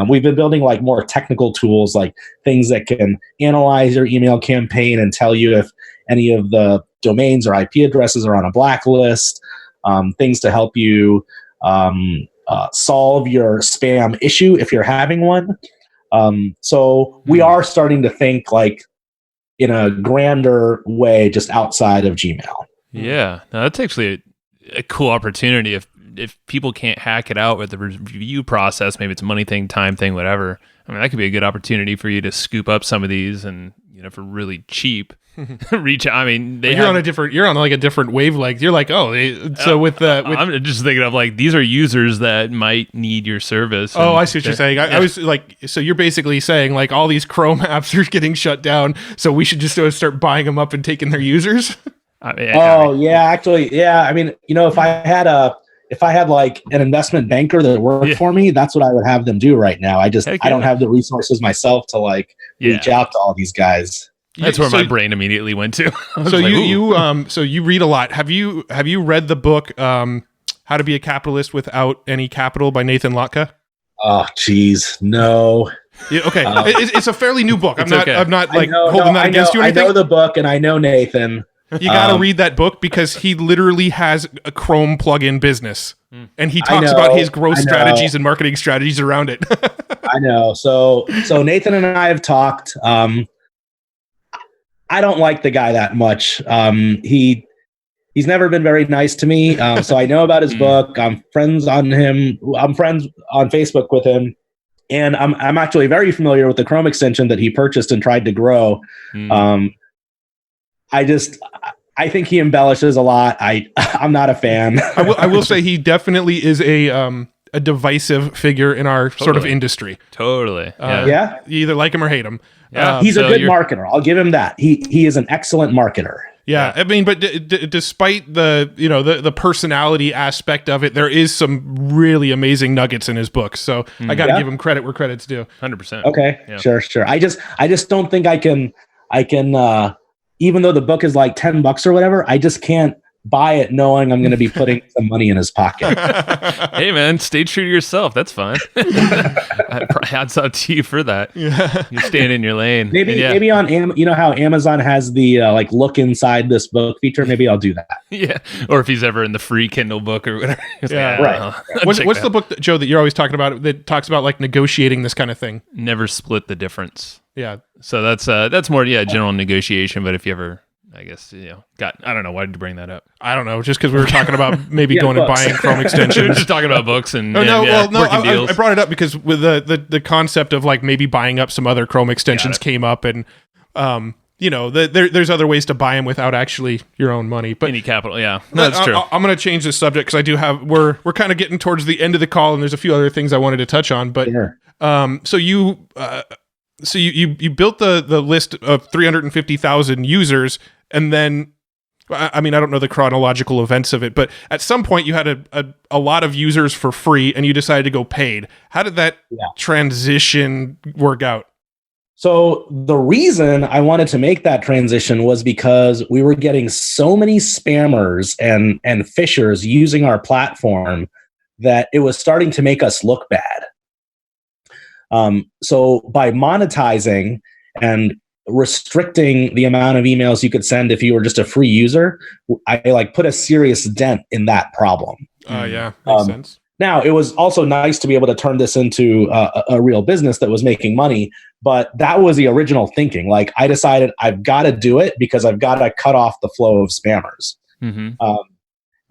We've been building more technical tools, like things that can analyze your email campaign and tell you if any of the domains or IP addresses are on a blacklist, things to help you solve your spam issue if you're having one. So we are starting to think in a grander way just outside of Gmail. Yeah, no, that's actually a cool opportunity. If people can't hack it out with the review process, maybe it's a money thing, time thing, whatever. I mean, that could be a good opportunity for you to scoop up some of these and, for really cheap, reach out. I mean, you're on a different wavelength. You're like, I'm just thinking of these are users that might need your service. Oh, I see what you're saying. I was so you're basically saying all these Chrome apps are getting shut down, so we should just start buying them up and taking their users. Yeah, actually, yeah. I mean, if I had an investment banker that worked for me, that's what I would have them do right now. I don't have the resources myself to reach out to all these guys. That's where my brain immediately went to. So you read a lot. Have you read the book How to Be a Capitalist Without Any Capital by Nathan Latka? Oh, geez, no. Yeah, okay, it's a fairly new book. I'm not holding that against you or anything. I know the book and I know Nathan. You got to read that book because he literally has a Chrome plugin business, and he talks about his growth strategies and marketing strategies around it. I know. So Nathan and I have talked. I don't like the guy that much. He's never been very nice to me. So I know about his book. I'm friends on him. I'm friends on Facebook with him, and I'm actually very familiar with the Chrome extension that he purchased and tried to grow. I I think he embellishes a lot. I'm not a fan. I will say he definitely is a divisive figure in our sort of industry. Totally. Yeah. You either like him or hate him. Yeah. He's a good marketer. I'll give him that. He is an excellent marketer. Yeah, I mean, but despite the personality aspect of it, there is some really amazing nuggets in his books. So I got to give him credit where credit's due. 100%. Okay, yeah. Sure. I just don't think I can. Even though the book is like $10 or whatever, I just can't buy it knowing I'm going to be putting some money in his pocket. Hey man, stay true to yourself. That's fine. Hats off to you for that. Yeah. You're staying in your lane. Maybe on how Amazon has the like look inside this book feature. Maybe I'll do that. Yeah. Or if he's ever in the free Kindle book or whatever. Yeah. Right. What's the book, Joe, that you're always talking about that talks about like negotiating this kind of thing? Never Split the Difference. Yeah. So that's more general negotiation. But if you ever, I guess, I don't know. Why did you bring that up? I don't know. Just because we were talking about maybe going and buying Chrome extensions. We were just talking about books and working deals. I brought it up because with the concept of like maybe buying up some other Chrome extensions came up, and there's other ways to buy them without actually your own money. But any capital, yeah, no, that's true. I'm going to change this subject because I do have we're kind of getting towards the end of the call, and there's a few other things I wanted to touch on. But so you built the list of 350,000 users. And then, I mean, I don't know the chronological events of it, but at some point you had a lot of users for free and you decided to go paid. How did that transition work out? So the reason I wanted to make that transition was because we were getting so many spammers and phishers using our platform that it was starting to make us look bad. So by monetizing and restricting the amount of emails you could send if you were just a free user, I like put a serious dent in that problem. Yeah, makes sense. Now, it was also nice to be able to turn this into a real business that was making money, but that was the original thinking. Like, I decided I've got to do it because I've got to cut off the flow of spammers. Mm-hmm.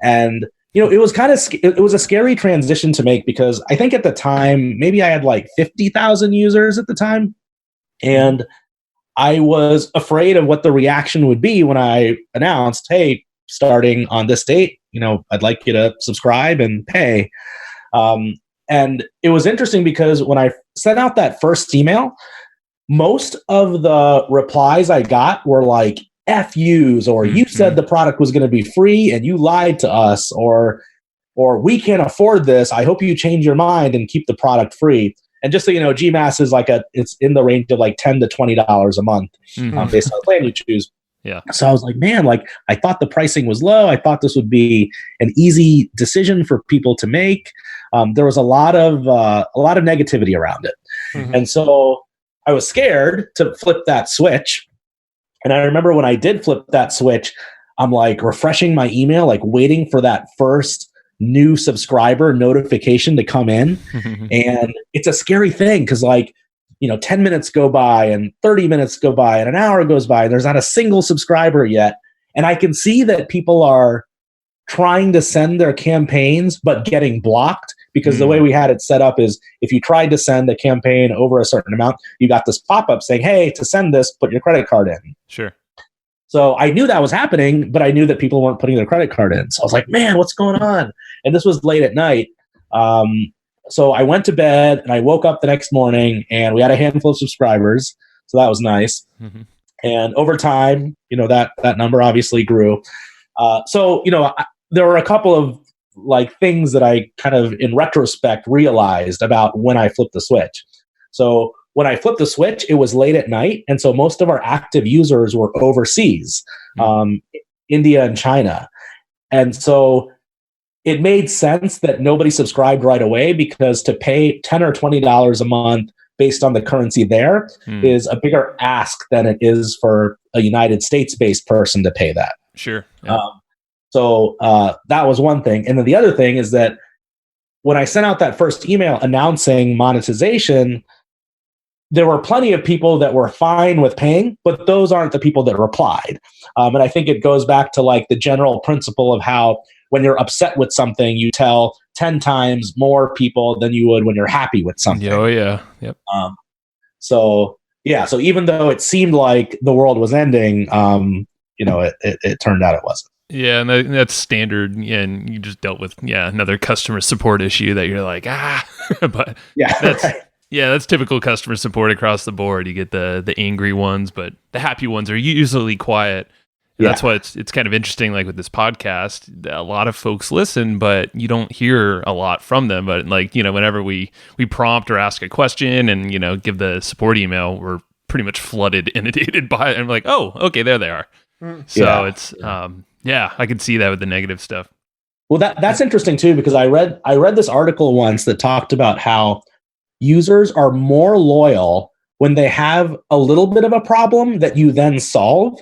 And it was it was a scary transition to make because I think at the time, maybe I had like 50,000 users at the time, and I was afraid of what the reaction would be when I announced, hey, starting on this date, I'd like you to subscribe and pay. And it was interesting because when I sent out that first email, most of the replies I got were like, F yous, or you said the product was going to be free and you lied to us, or we can't afford this. I hope you change your mind and keep the product free. And just so you know, GMAS is it's in the range of like $10 to $20 a month based on the plan you choose. Yeah. So I was like, man, I thought the pricing was low. I thought this would be an easy decision for people to make. There was a lot of negativity around it, and so I was scared to flip that switch. And I remember when I did flip that switch, I'm like refreshing my email, like waiting for that first new subscriber notification to come in. And it's a scary thing because 10 minutes go by and 30 minutes go by and an hour goes by and there's not a single subscriber yet. And I can see that people are trying to send their campaigns but getting blocked because the way we had it set up is if you tried to send a campaign over a certain amount, you got this pop-up saying, hey, to send this, put your credit card in. Sure. So I knew that was happening, but I knew that people weren't putting their credit card in. So I was like, man, what's going on? And this was late at night. So I went to bed and I woke up the next morning and we had a handful of subscribers. So that was nice. And over time, that number obviously grew. There were a couple of things that I kind of in retrospect realized about when I flipped the switch. So when I flipped the switch, it was late at night. And so most of our active users were overseas, India and China. And so it made sense that nobody subscribed right away because to pay $10 or $20 a month based on the currency there is a bigger ask than it is for a United States-based person to pay that. Sure. Yeah. So that was one thing. And then the other thing is that when I sent out that first email announcing monetization, there were plenty of people that were fine with paying, but those aren't the people that replied. And I think it goes back to the general principle of how when you're upset with something, you tell 10 times more people than you would when you're happy with something. Oh, yeah. Yep. So even though it seemed like the world was ending, it turned out it wasn't. Yeah, and that's standard. And you just dealt with another customer support issue that you're like but that's right. that's typical customer support across the board. You get the angry ones, but the happy ones are usually quiet. And that's why it's kind of interesting. Like with this podcast, a lot of folks listen, but you don't hear a lot from them. But like whenever we prompt or ask a question and give the support email, we're pretty much inundated by it. And I'm like, oh, okay, there they are. So it's I can see that with the negative stuff. Well, that's interesting too, because I read this article once that talked about how users are more loyal when they have a little bit of a problem that you then solve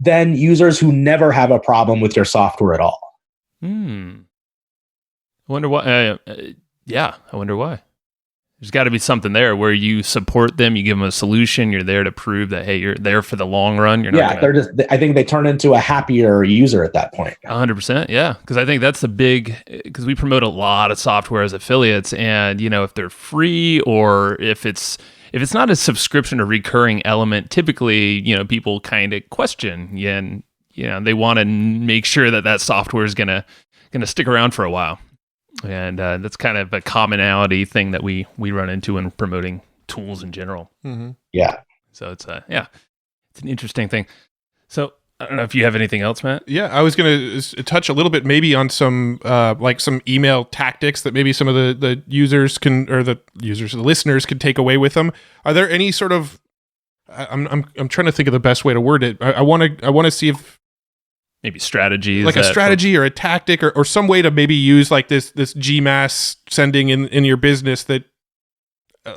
than users who never have a problem with your software at all. I wonder why. I wonder why. There's got to be something there where you support them, you give them a solution, you're there to prove that, hey, you're there for the long run. You're not I think they turn into a happier user at that point. 100%, yeah. Because I think that's because we promote a lot of software as affiliates, and if they're free or if it's not a subscription or recurring element, typically people kind of question and they want to make sure that software is gonna stick around for a while. And that's kind of a commonality thing that we run into when promoting tools in general. Yeah. So it's it's an interesting thing. So I don't know if you have anything else, Matt. Yeah, I was going to touch a little bit maybe on some some email tactics that maybe some of the users the listeners can take away with them. Are there any sort of I'm trying to think of the best way to word it. I want to see if maybe strategies, like a strategy or a tactic or some way to maybe use like this GMAS sending in your business that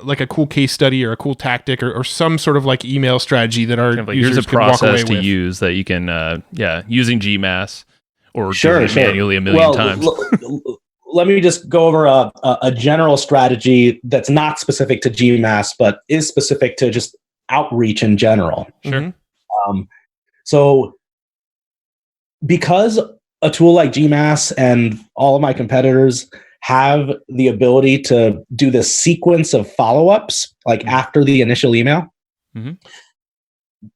like a cool case study or a cool tactic or some sort of like email strategy that our kind of like, users here's a can walk away process to with. use that you can using GMAS or Sure. manually a million times. Let me just go over a general strategy that's not specific to GMAS, but is specific to just outreach in general. Sure. So because a tool like GMAS and all of my competitors have the ability to do this sequence of follow-ups, like after the initial email,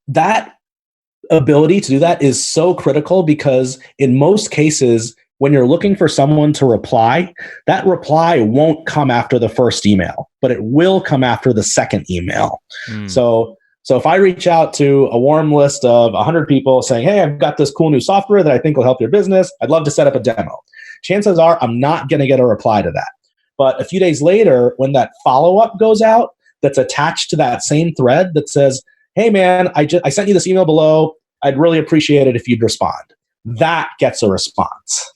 that ability to do that is so critical because in most cases, when you're looking for someone to reply, that reply won't come after the first email, but it will come after the second email. So if I reach out to a warm list of 100 people saying, hey, I've got this cool new software that I think will help your business, I'd love to set up a demo. Chances are I'm not going to get a reply to that. But a few days later, when that follow-up goes out that's attached to that same thread that says, hey, man, I sent you this email below. I'd really appreciate it if you'd respond. That gets a response.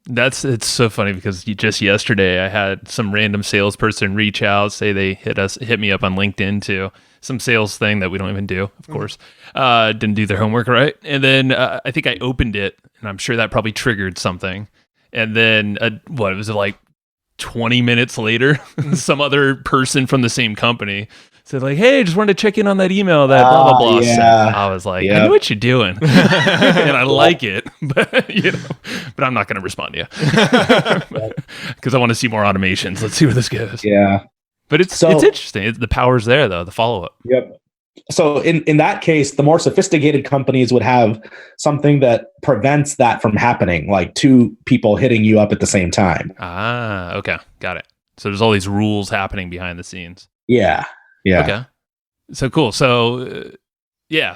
It's so funny because just yesterday I had some random salesperson reach out, say they hit me up on LinkedIn to some sales thing that we don't even do, of course. Didn't do their homework right. And then I think I opened it and I'm sure that probably triggered something. And then it was like 20 minutes later, some other person from the same company said like, hey, just wanted to check in on that email that blah, blah, blah. Yeah. I was like, I know what you're doing. And I like it, but but I'm not going to respond to you because I want to see more automations. Let's see where this goes. Yeah. But it's interesting. The power's there though, the follow-up. Yep. So in that case, the more sophisticated companies would have something that prevents that from happening, like two people hitting you up at the same time. Ah, okay. Got it. So there's all these rules happening behind the scenes. Yeah. Yeah. Okay. So cool. So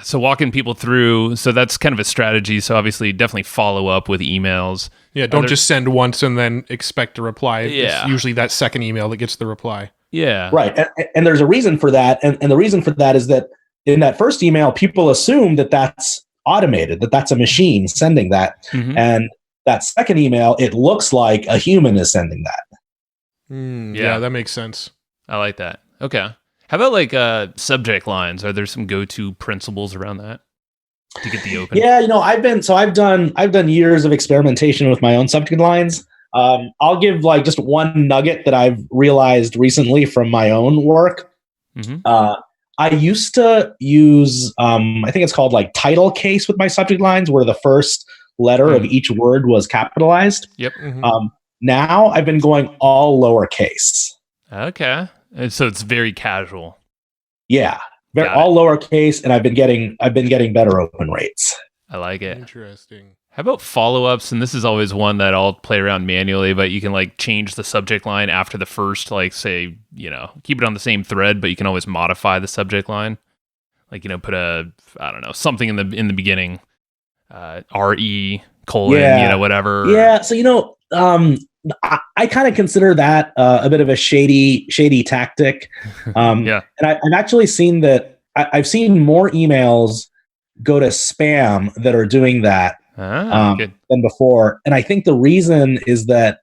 so walking people through. So that's kind of a strategy. So obviously definitely follow up with emails. Yeah. Don't just send once and then expect a reply. Yeah. It's usually that second email that gets the reply. Yeah. Right. And there's a reason for that. And the reason for that is that in that first email, people assume that that's automated, that that's a machine sending that. And that second email, it looks like a human is sending that. Yeah, that makes sense. I like that. Okay. How about like subject lines? Are there some go-to principles around that to get the open? Yeah, I've done years of experimentation with my own subject lines. I'll give like just one nugget that I've realized recently from my own work. I used to use, I think it's called like title case with my subject lines, where the first letter of each word was capitalized. Yep. Now I've been going all lowercase. Okay. And so it's very casual. Yeah. all lowercase, and I've been getting better open rates. I like it. Interesting. How about follow-ups? And this is always one that I'll play around manually, but you can like change the subject line after the first, like say, keep it on the same thread, but you can always modify the subject line. Like, put something in the beginning, RE colon, whatever. Yeah. So, I kind of consider that a bit of a shady tactic. And I've actually seen that I've seen more emails go to spam that are doing that than before. And I think the reason is that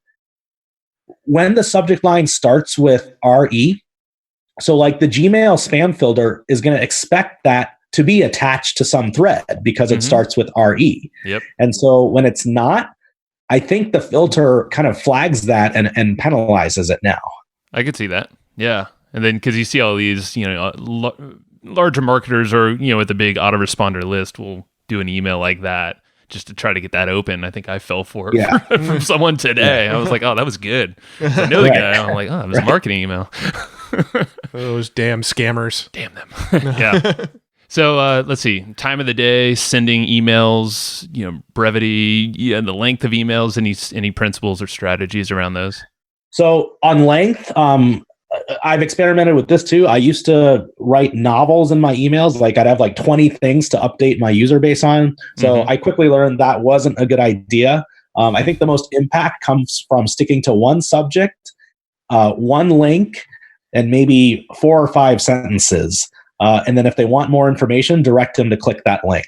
when the subject line starts with RE, so like the Gmail spam filter is going to expect that to be attached to some thread because it starts with RE. Yep. And so when it's not, I think the filter kind of flags that and penalizes it now. I could see that. Yeah. And then because you see all these, larger marketers or, with the big autoresponder list will do an email like that just to try to get that open. I think I fell for it from someone today. I was like, oh, that was good. So I know the guy. I'm like, oh, it was a marketing email. Those damn scammers. Damn them. Yeah. So let's see. Time of the day, sending emails, brevity, the length of emails, any principles or strategies around those? So on length, I've experimented with this too. I used to write novels in my emails. Like I'd have like 20 things to update my user base on. So I quickly learned that wasn't a good idea. I think the most impact comes from sticking to one subject, one link, and maybe 4 or 5 sentences. And then if they want more information, direct them to click that link.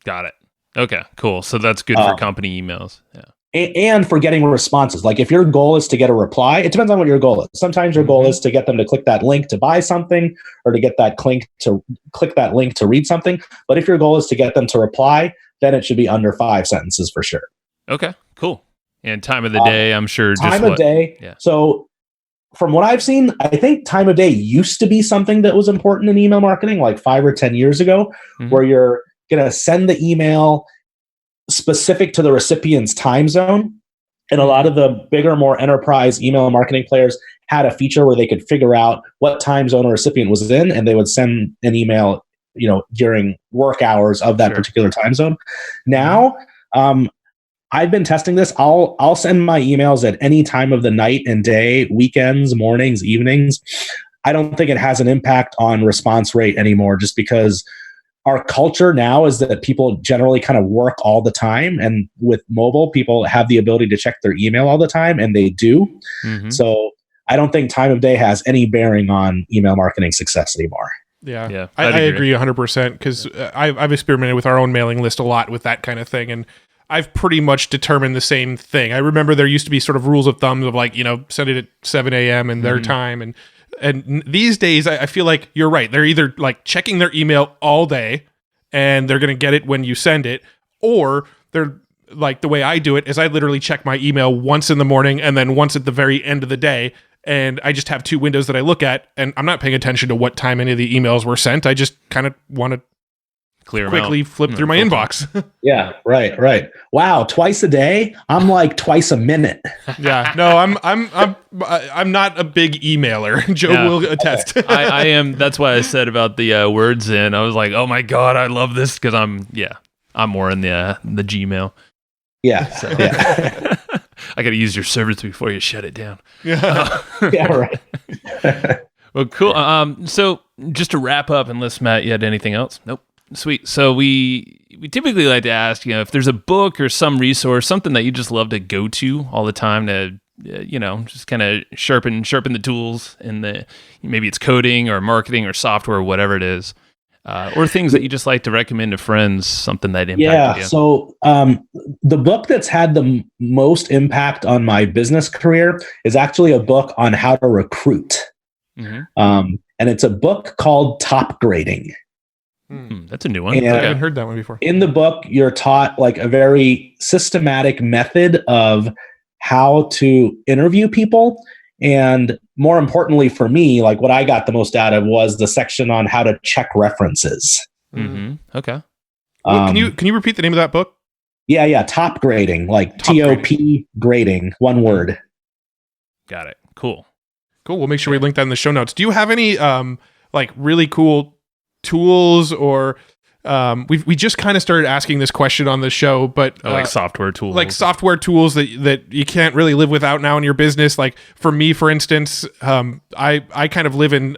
Got it. Okay, cool. So that's good for company emails. Yeah. And for getting responses. Like if your goal is to get a reply, it depends on what your goal is. Sometimes your goal is to get them to click that link to buy something or to get that click that link to read something. But if your goal is to get them to reply, then it should be under 5 sentences for sure. Okay, cool. And time of the day, I'm sure. Time of day. Yeah. So from what I've seen, I think time of day used to be something that was important in email marketing like 5 or 10 years ago, where you're going to send the email specific to the recipient's time zone. And a lot of the bigger, more enterprise email marketing players had a feature where they could figure out what time zone a recipient was in, and they would send an email, during work hours of that particular time zone. Now, I've been testing this. I'll send my emails at any time of the night and day, weekends, mornings, evenings. I don't think it has an impact on response rate anymore, just because our culture now is that people generally kind of work all the time. And with mobile, people have the ability to check their email all the time, and they do. So I don't think time of day has any bearing on email marketing success anymore. Yeah. I agree 100% because I've experimented with our own mailing list a lot with that kind of thing. And I've pretty much determined the same thing. I remember there used to be sort of rules of thumb of like, send it at 7 a.m. in their time. And these days, I feel like you're right. They're either like checking their email all day and they're going to get it when you send it, or they're like the way I do it is I literally check my email once in the morning and then once at the very end of the day. And I just have 2 windows that I look at, and I'm not paying attention to what time any of the emails were sent. I just kind of want to quickly flip through my inbox. Yeah, right. Wow, twice a day? I'm like twice a minute. Yeah, no, I'm not a big emailer. Joe will attest. I am. That's why I said about the words in. I was like, oh my god, I love this because I'm more in the Gmail. Yeah, so. I got to use your service before you shut it down. Yeah, right. Well, cool. So just to wrap up, unless Matt, you had anything else? Nope. Sweet. So we typically like to ask, if there's a book or some resource, something that you just love to go to all the time to, just kind of sharpen the tools in maybe it's coding or marketing or software or whatever it is, or things that you just like to recommend to friends, something that impacted you. So the book that's had the most impact on my business career is actually a book on how to recruit. And it's a book called Top Grading. That's a new one. I haven't heard that one before. In the book, you're taught like a very systematic method of how to interview people. And more importantly for me, like what I got the most out of was the section on how to check references. Okay. Can you repeat the name of that book? Yeah. Top Grading, like TOP grading, one word. Got it. Cool. We'll make sure we link that in the show notes. Do you have any like really cool tools or we just kind of started asking this question on the show, but like software tools, that you can't really live without now in your business. Like for me, for instance, I kind of live in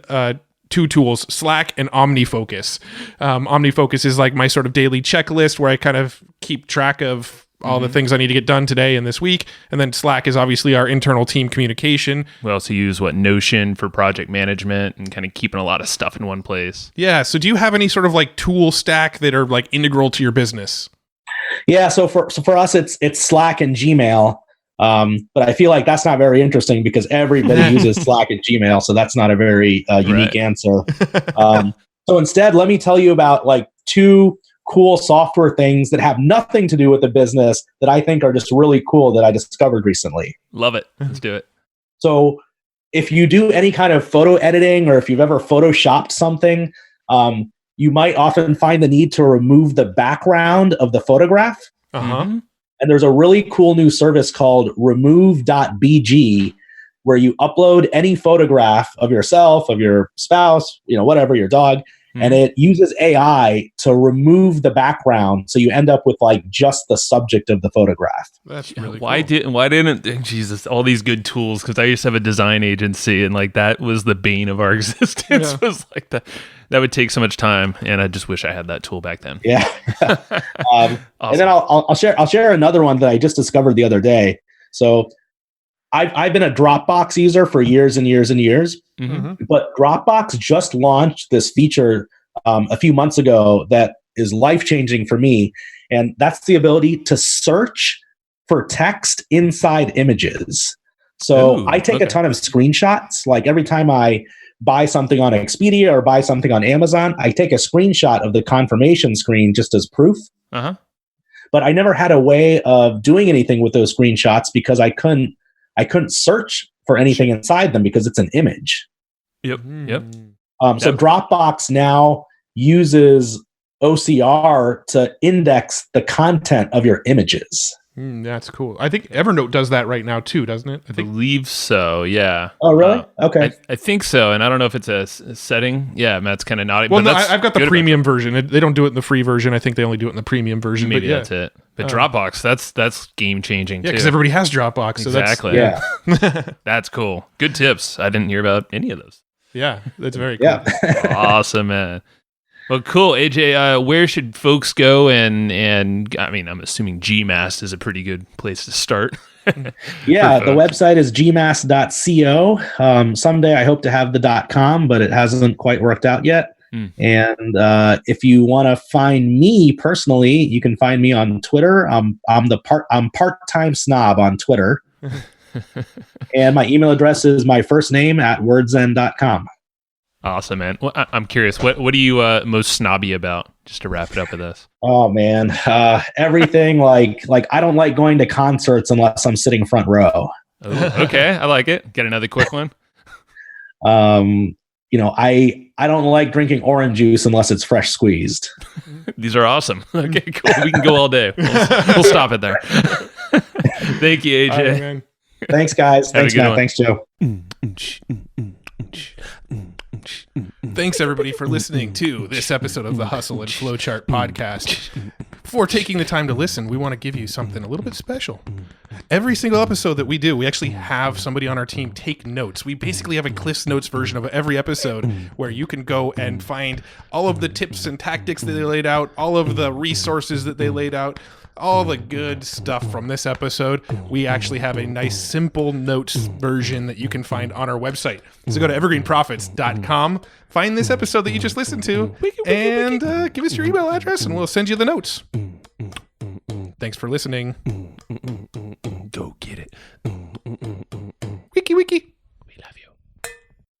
two tools, Slack and OmniFocus. OmniFocus is like my sort of daily checklist where I kind of keep track of all the things I need to get done today and this week. And then Slack is obviously our internal team communication. We also use Notion for project management and kind of keeping a lot of stuff in one place. Yeah. So do you have any sort of like tool stack that are like integral to your business? Yeah. So for us, it's Slack and Gmail. But I feel like that's not very interesting because everybody uses Slack and Gmail. So that's not a very unique answer. So instead, let me tell you about like two cool software things that have nothing to do with the business that I think are just really cool that I discovered recently. Love it. Let's do it. So if you do any kind of photo editing or if you've ever photoshopped something, you might often find the need to remove the background of the photograph. And there's a really cool new service called remove.bg where you upload any photograph of yourself, of your spouse, whatever, your dog, and it uses AI to remove the background, so you end up with like just the subject of the photograph. That's really cool. Why didn't Jesus, all these good tools? Because I used to have a design agency, and like that was the bane of our existence. Yeah. Was like that would take so much time, and I just wish I had that tool back then. Yeah. Awesome. And then I'll share another one that I just discovered the other day. So I've been a Dropbox user for years and years and years, but Dropbox just launched this feature a few months ago that is life-changing for me, and that's the ability to search for text inside images. So I take a ton of screenshots. Like every time I buy something on Expedia or buy something on Amazon, I take a screenshot of the confirmation screen just as proof. But I never had a way of doing anything with those screenshots because I couldn't search for anything inside them because it's an image. Yep. So Dropbox now uses OCR to index the content of your images. That's cool. I think Evernote does that right now too, doesn't it? I believe so, yeah. Oh, really? Okay. I think so, and I don't know if it's a setting. Yeah, Matt's kind of nodding. Well, no, I've got the premium version. They don't do it in the free version. I think they only do it in the premium version. Maybe that's it. But Dropbox, that's game-changing, too. Yeah, because everybody has Dropbox. So exactly. That's cool. Good tips. I didn't hear about any of those. Yeah, that's very cool. Yeah. Awesome, man. Well, cool. AJ, where should folks go? And I mean, I'm assuming GMAST is a pretty good place to start. Yeah, the website is gmast.co. Someday I hope to have the .com, but it hasn't quite worked out yet. And if you want to find me personally, you can find me on Twitter. I'm part-time snob on Twitter. And my email address is my first name @wordsend.com. Awesome, man. Well, I'm curious. What are you most snobby about? Just to wrap it up with this. Oh man, everything like I don't like going to concerts unless I'm sitting front row. Ooh, okay, I like it. Get another quick one. I don't like drinking orange juice unless it's fresh squeezed. These are awesome. Okay, cool. We can go all day. We'll stop it there. Thank you, AJ. Right, man. Thanks, guys. Thanks, Matt. One. Thanks, Joe. Thanks, everybody, for listening to this episode of the Hustle and Flowchart podcast. Before taking the time to listen, we want to give you something a little bit special. Every single episode that we do, we actually have somebody on our team take notes. We basically have a Cliff's Notes version of every episode where you can go and find all of the tips and tactics that they laid out, all of the resources that they laid out, all the good stuff from this episode. We actually have a nice simple notes version that you can find on our website. So go to evergreenprofits.com, find this episode that you just listened to, and give us your email address and we'll send you the notes. Thanks for listening.